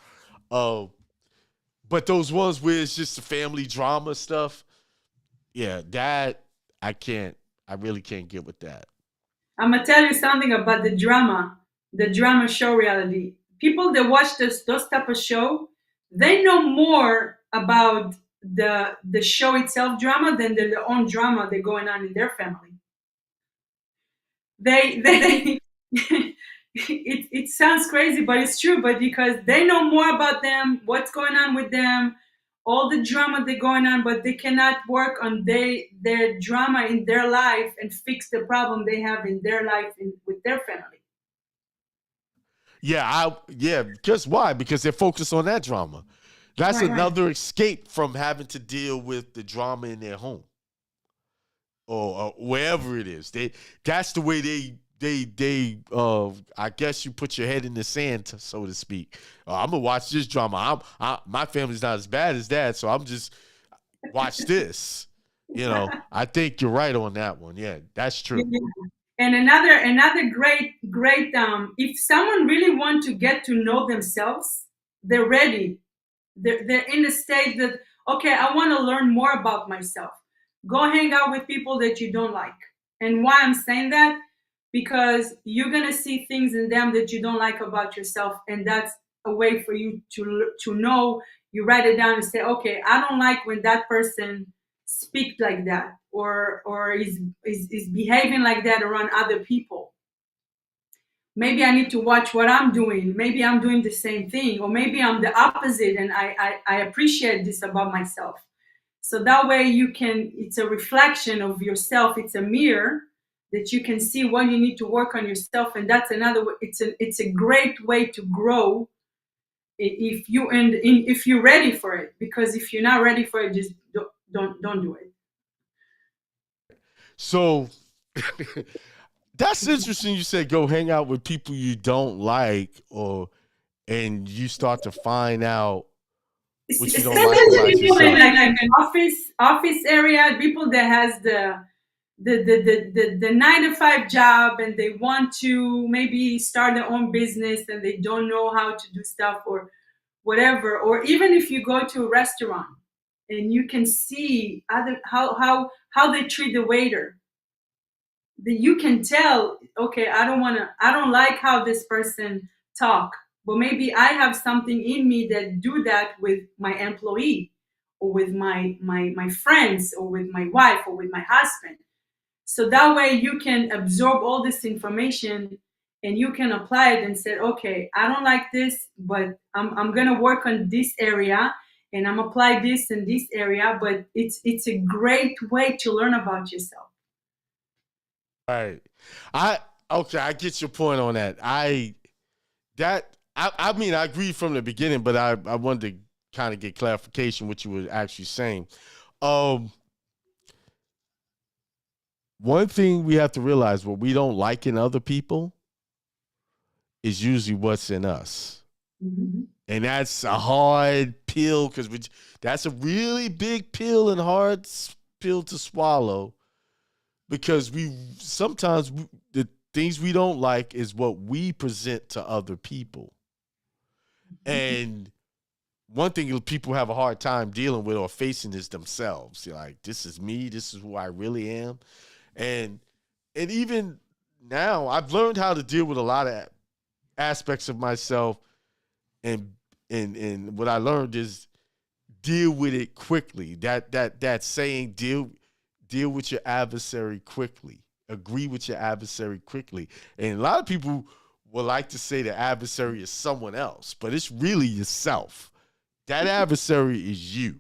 But those ones where it's just the family drama stuff, that I really can't get with that. I'm going to tell you something about the drama show reality. People that watch those type of show, they know more about the show itself drama than their own drama that's going on in their family. They it sounds crazy, but it's true. But because they know more about them, what's going on with them, all the drama that's going on, but they cannot work on their drama in their life and fix the problem they have in their life with their family. Because why? Because they're focused on that drama. That's another escape from having to deal with the drama in their home or wherever it is. That's the way they I guess you put your head in the sand, so to speak. I'm gonna watch this drama. My family's not as bad as that, so I'm just watch this. I think you're right on that one. Yeah, that's true. Yeah. And another great if someone really want to get to know themselves, they're ready. They're in the state that, okay, I want to learn more about myself. Go hang out with people that you don't like. And why I'm saying that? Because you're going to see things in them that you don't like about yourself. And that's a way for you to know. You write it down and say, okay, I don't like when that person speaks like that or is behaving like that around other people. Maybe I need to watch what I'm doing. Maybe I'm doing the same thing, or maybe I'm the opposite and I appreciate this about myself. So that way it's a reflection of yourself. It's a mirror that you can see what you need to work on yourself. And that's another way. It's a great way to grow if you're ready for it. Because if you're not ready for it, just don't do it. So that's interesting. You said go hang out with people you don't like, and you start to find out what you don't like about people yourself. In like an office area, people that has the 9-to-5 job and they want to maybe start their own business and they don't know how to do stuff or whatever. Or even if you go to a restaurant and you can see how they treat the waiter, that you can tell, okay, I don't like how this person talk, but maybe I have something in me that do that with my employee or with my friends or with my wife or with my husband. So that way you can absorb all this information and you can apply it and say, okay, I don't like this, but I'm going to work on this area and I'm apply this in this area. But it's a great way to learn about yourself. Right. I get your point on that. I mean, I agree from the beginning, but I wanted to kind of get clarification what you were actually saying. One thing we have to realize, what we don't like in other people is usually what's in us. Mm-hmm. And that's a hard pill, because that's a really big pill and hard pill to swallow, because sometimes the things we don't like is what we present to other people. Mm-hmm. And one thing people have a hard time dealing with or facing is themselves. You're like, this is me. This is who I really am. And even now, I've learned how to deal with a lot of aspects of myself, and what I learned is deal with it quickly. That saying, deal with your adversary quickly. Agree with your adversary quickly. And a lot of people would like to say the adversary is someone else, but it's really yourself. That adversary is you.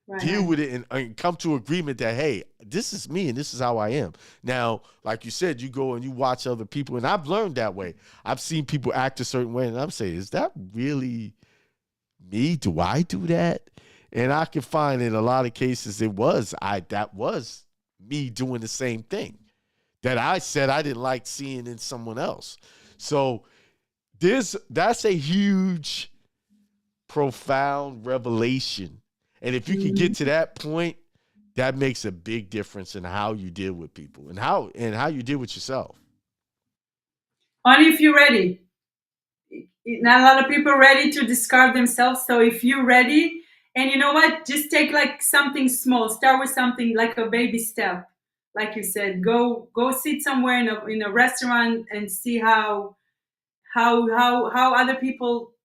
Right. Deal with it and come to agreement that, hey, this is me and this is how I am. Now, like you said, you go and you watch other people, and I've learned that way. I've seen people act a certain way, and I'm saying, is that really me? Do I do that? And I can find in a lot of cases that was me doing the same thing that I said I didn't like seeing in someone else. So that's a huge, profound revelation. And if you can get to that point, that makes a big difference in how you deal with people and how you deal with yourself. Only if you're ready. Not a lot of people are ready to discard themselves. So if you're ready, and you know what, just take like something small. Start with something like a baby step. Like you said, go sit somewhere in a restaurant and see how other people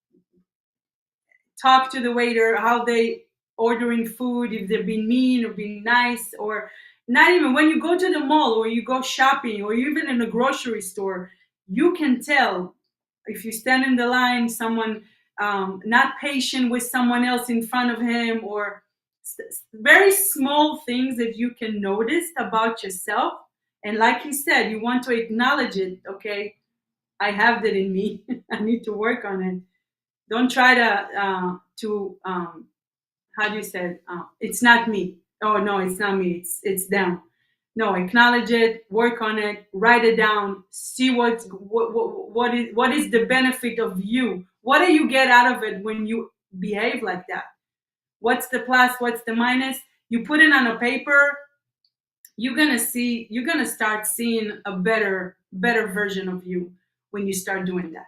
talk to the waiter, how they ordering food, if they're being mean or being nice, or not even when you go to the mall or you go shopping or even in a grocery store, you can tell if you stand in the line, someone not patient with someone else in front of him, or very small things that you can notice about yourself. And like you said, you want to acknowledge it. Okay, I have that in me. I need to work on it. Don't try to how do you say it's not me. Oh no, it's not me. It's them. No, acknowledge it, work on it, write it down, see what is the benefit of you. What do you get out of it when you behave like that? What's the plus? What's the minus? You put it on a paper. You're gonna start seeing a better version of you when you start doing that.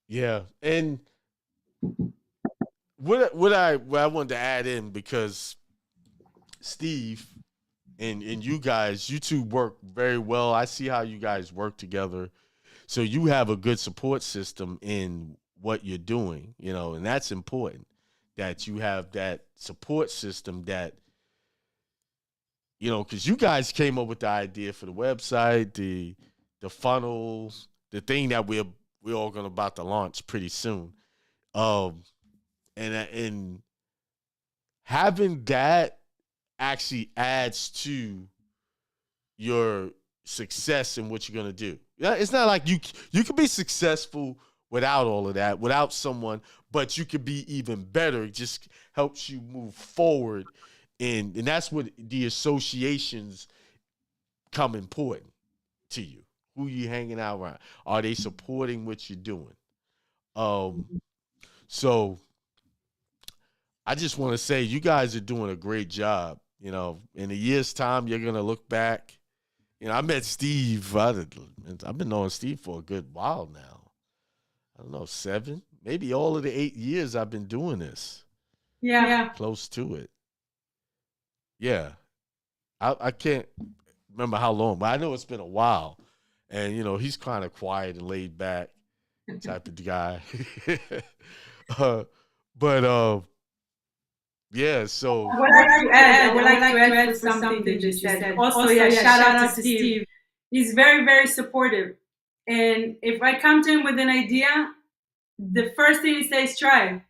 Yeah, and what I wanted to add in, because Steve and you guys, you two work very well. I see how you guys work together. So you have a good support system in what you're doing, and that's important, that you have that support system that, because you guys came up with the idea for the website, the funnels, the thing that we're all going to about to launch pretty soon. And having that actually adds to your success in what you're going to do. Yeah, it's not like you can be successful without all of that, without someone, but you could be even better. It just helps you move forward, and that's what the associations come important to you. Who you hanging out around? Are they supporting what you're doing? So I just want to say you guys are doing a great job. In a year's time, you're gonna look back. I met Steve. I've been knowing Steve for a good while now. I don't know, 7, maybe all of the 8 years I've been doing this. Yeah. Close to it. Yeah. I can't remember how long, but I know it's been a while. And, he's kind of quiet and laid back type of guy. Yeah, so I would like to add for something that you said. Also, shout out to Steve. He's very, very supportive. And if I come to him with an idea, the first thing he says, try.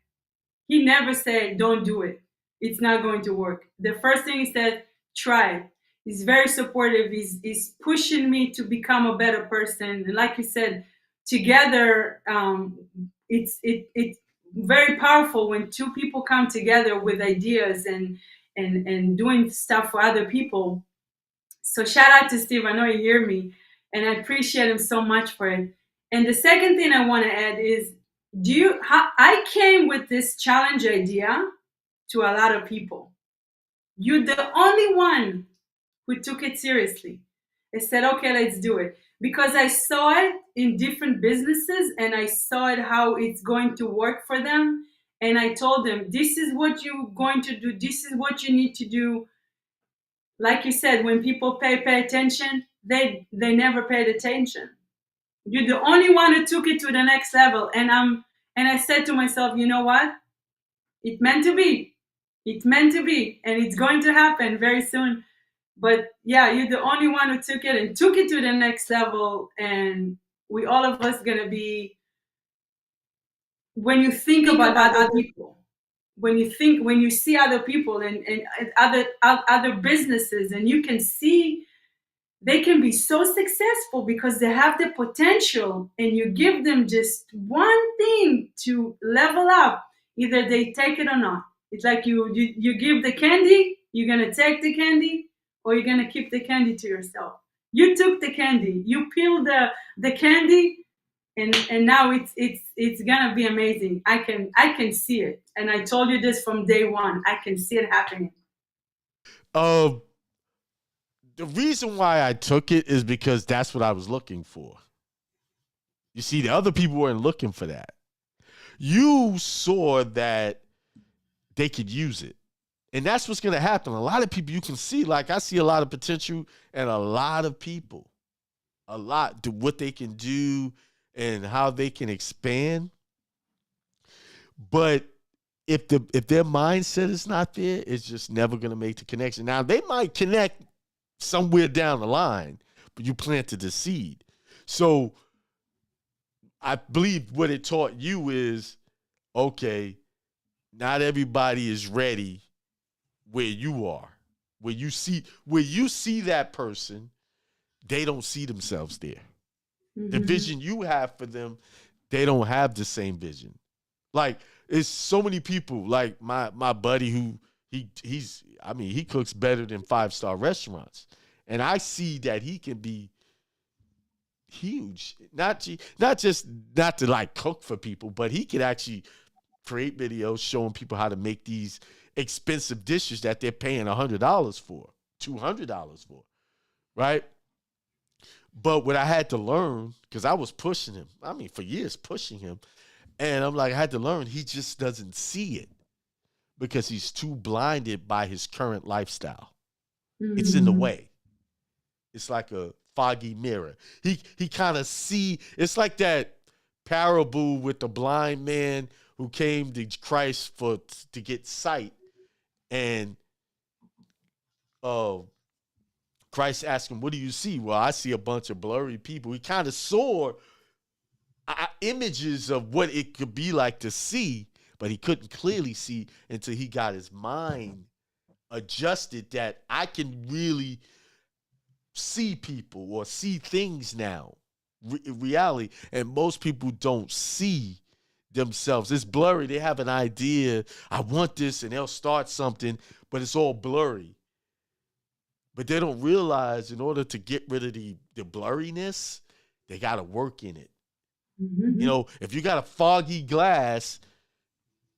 He never said, don't do it. It's not going to work. The first thing he said, try. He's very supportive. He's pushing me to become a better person. And like you said, together, it's very powerful when two people come together with ideas and doing stuff for other people. So shout out to Steve. I know you hear me, and I appreciate him so much for it. And the second thing I want to add is, I came with this challenge idea to a lot of people. You're the only one who took it seriously. I said, okay, let's do it. Because I saw it in different businesses and I saw it how it's going to work for them. And I told them, this is what you're going to do. This is what you need to do. like you said, when people pay attention, they never paid attention. You're the only one who took it to the next level. And I said to myself, you know what? It meant to be. It's meant to be, and it's going to happen very soon. But yeah, you're the only one who took it and took it to the next level. And we all of us gonna be, when you think about other people, when you see other people and other businesses, and you can see they can be so successful because they have the potential, and you give them just one thing to level up, either they take it or not. It's like you give the candy, you're gonna take the candy, or you're gonna keep the candy to yourself. You took the candy, you peeled the candy, and now it's gonna be amazing. I can see it, and I told you this from day one. I can see it happening. The reason why I took it is because that's what I was looking for. You see, the other people weren't looking for that. You saw that they could use it. And that's what's going to happen. A lot of people you can see, like I see a lot of potential in a lot of people, a lot to what they can do and how they can expand. But if their mindset is not there, it's just never going to make the connection. Now, they might connect somewhere down the line, but you planted the seed. So I believe what it taught you is, okay, not everybody is ready where you are. Where you see that person, they don't see themselves there. Mm-hmm. The vision you have for them, they don't have the same vision. Like, it's so many people, like my buddy who he cooks better than 5-star restaurants. And I see that he can be huge. Not to like cook for people, but he can actually create videos showing people how to make these expensive dishes that they're paying $100 for, $200 for, right? But what I had to learn, because I was pushing him, for years pushing him, and I'm like, I had to learn he just doesn't see it because he's too blinded by his current lifestyle. Mm-hmm. It's in the way. It's like a foggy mirror. He kind of see, it's like that parable with the blind man who came to Christ to get sight. And Christ asked him, what do you see? Well, I see a bunch of blurry people. He kind of saw images of what it could be like to see, but he couldn't clearly see until he got his mind adjusted that I can really see people or see things now, reality. And most people don't see themselves. It's blurry. They have an idea, I want this, and they'll start something, but it's all blurry. But they don't realize in order to get rid of the blurriness, they got to work in it. Mm-hmm. You know, if you got a foggy glass,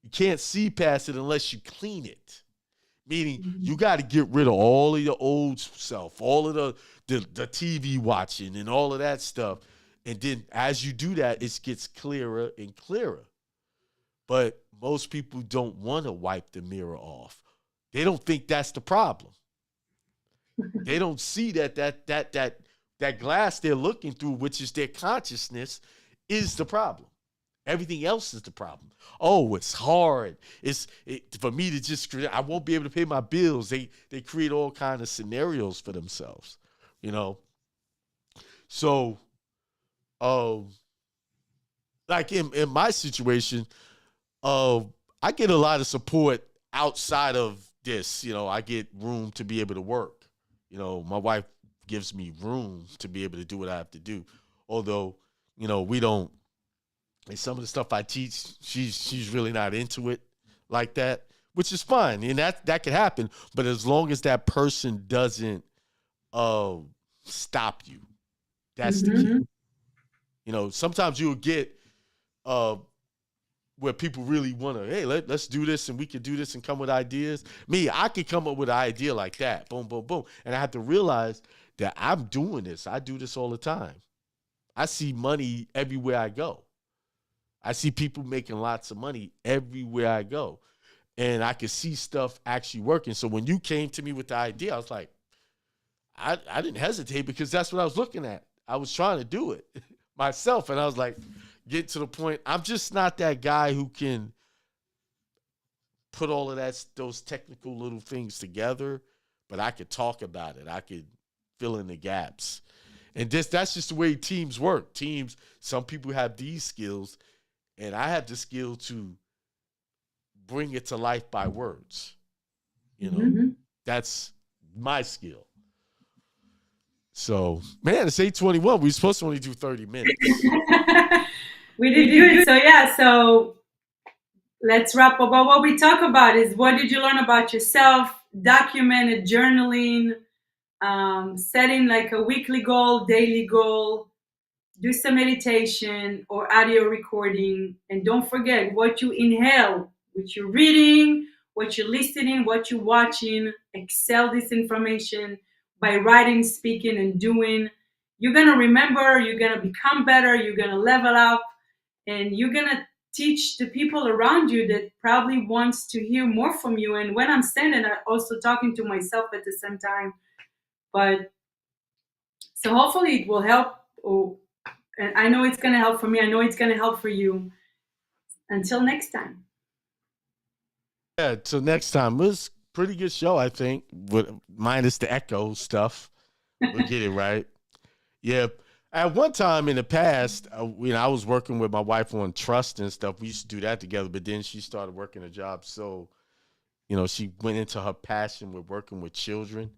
you can't see past it unless you clean it. Meaning, mm-hmm. you got to get rid of all of your old self, all of the TV watching and all of that stuff. And then as you do that, it gets clearer and clearer. But most people don't want to wipe the mirror off. They don't think that's the problem. They don't see that glass they're looking through, which is their consciousness, is the problem. Everything else is the problem. Oh, it's hard. For me to just, I won't be able to pay my bills. They create all kinds of scenarios for themselves, you know. So, like in my situation, I get a lot of support outside of this. You know, I get room to be able to work. You know, my wife gives me room to be able to do what I have to do. Although, you know, we don't. And some of the stuff I teach, she's really not into it like that, which is fine. And that could happen. But as long as that person doesn't stop you, that's mm-hmm. the key. You know, sometimes you'll get where people really want to, hey, let's do this and we can do this and come with ideas. Me, I could come up with an idea like that. Boom, boom, boom. And I have to realize that I'm doing this. I do this all the time. I see money everywhere I go. I see people making lots of money everywhere I go. And I could see stuff actually working. So when you came to me with the idea, I was like, I didn't hesitate because that's what I was looking at. I was trying to do it myself, and I was like, get to the point. I'm just not that guy who can put all of those technical little things together, but I could talk about it. I could fill in the gaps. And that's just the way teams work. Teams, some people have these skills, and I have the skill to bring it to life by words. You know, that's my skill. So, man, it's 8:21. We're supposed to only do 30 minutes. We did good. So, yeah, so let's wrap up. What we talk about is what did you learn about yourself, documented journaling, setting like a weekly goal, daily goal, do some meditation or audio recording. And don't forget what you inhale, what you're reading, what you're listening, what you're watching. Excel this information by writing, speaking, and doing. You're going to remember, you're going to become better, you're going to level up, and you're going to teach the people around you that probably wants to hear more from you. And when I'm saying it, I'm also talking to myself at the same time. But so hopefully it will help. And I know it's going to help for me. I know it's going to help for you. Until next time. Yeah, till next time. It was a pretty good show, I think, minus the echo stuff. We'll get it right. Yeah. At one time in the past, I was working with my wife on trust and stuff. We used to do that together, but then she started working a job. So, she went into her passion with working with children.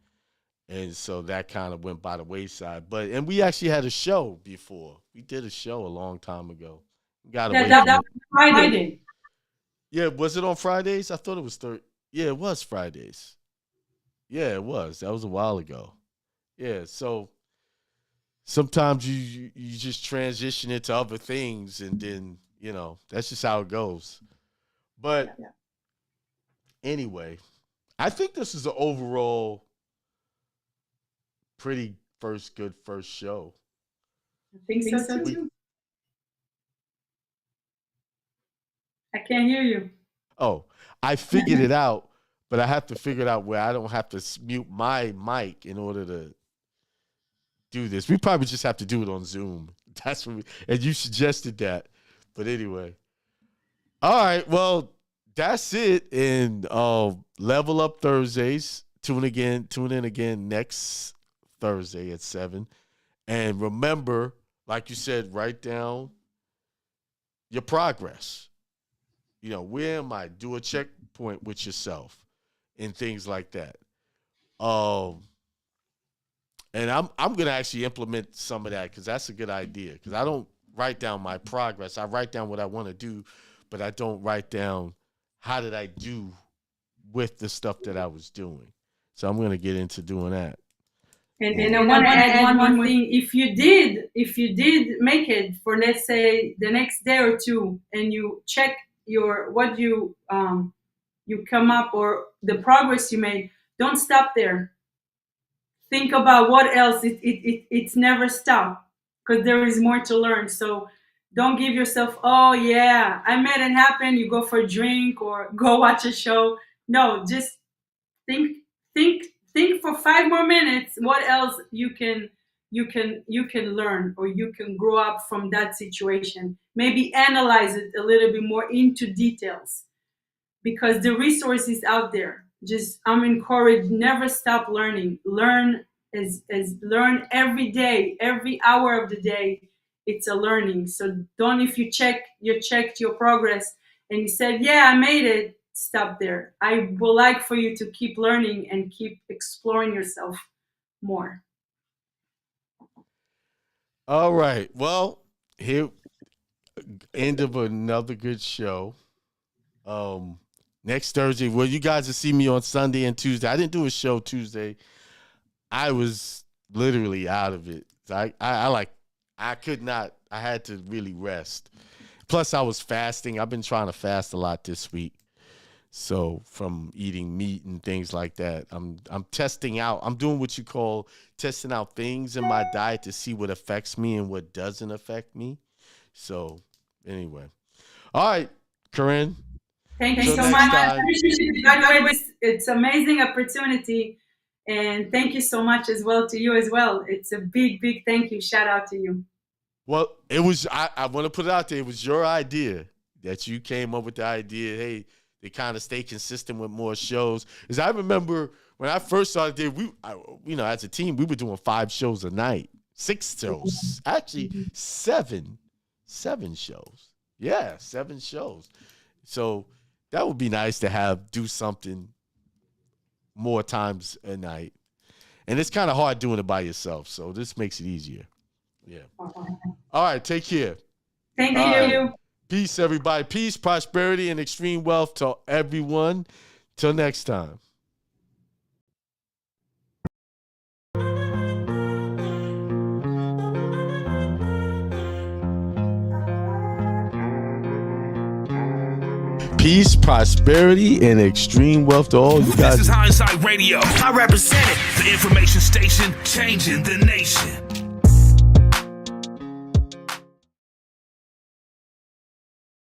And so that kind of went by the wayside. And we actually had a show before. We did a show a long time ago. That was Friday. Yeah, was it on Fridays? I thought it was Yeah, it was Fridays. Yeah, it was. That was a while ago. Yeah, so sometimes you just transition into other things, and then, that's just how it goes. But anyway, I think this is an overall pretty good first show. I think so too. I can't hear you. Oh, I figured it out, but I have to figure it out where I don't have to mute my mic in order to do this. We probably just have to do it on Zoom. That's what and you suggested that. But anyway. All right, well, that's it. And Level Up Thursdays. Tune in again next Thursday at 7. And remember, like you said, write down your progress. Where am I? Do a checkpoint with yourself and things like that. And I'm gonna actually implement some of that because that's a good idea. Because I don't write down my progress. I write down what I want to do, but I don't write down how did I do with the stuff that I was doing. So I'm gonna get into doing that. And I want to add one more thing. If you did make it for, let's say, the next day or two, and you check what you come up or the progress you made, don't stop there. Think about what else. It's never stop because there is more to learn. So don't give yourself, oh yeah, I made it happen. You go for a drink or go watch a show. No, just think for 5 more minutes what else you can learn or you can grow up from that situation. Maybe analyze it a little bit more into details because the resource is out there. Just I'm encouraged, never stop learning. Learn learn every day, every hour of the day. It's a learning. So don't, if you checked your progress and you said, yeah, I made it, stop there. I would like for you to keep learning and keep exploring yourself more. All right. Well, here, end of another good show. Next Thursday, well, you guys will see me on Sunday and Tuesday. I didn't do a show Tuesday. I was literally out of it. I could not. I had to really rest. Plus, I was fasting. I've been trying to fast a lot this week. So from eating meat and things like that, I'm testing out. I'm doing what you call testing out things in my diet to see what affects me and what doesn't affect me. So anyway, all right, Karin. Thank you so much. It's amazing opportunity. And thank you so much as well to you as well. It's a big, big thank you. Shout out to you. Well, it was, I want to put it out there. It was your idea that you came up with the idea. Hey, they kind of stay consistent with more shows. Because I remember when I first started there, as a team, we were doing 5 shows a night, 6 shows, actually 7 shows. Yeah, 7 shows. So that would be nice to do something more times a night. And it's kind of hard doing it by yourself. So this makes it easier. Yeah. All right. Take care. Thank you. Peace, everybody. Peace, prosperity, and extreme wealth to everyone. Till next time. Peace, prosperity, and extreme wealth to all you guys. This is Hindsight Radio. I represent it. The information station changing the nation.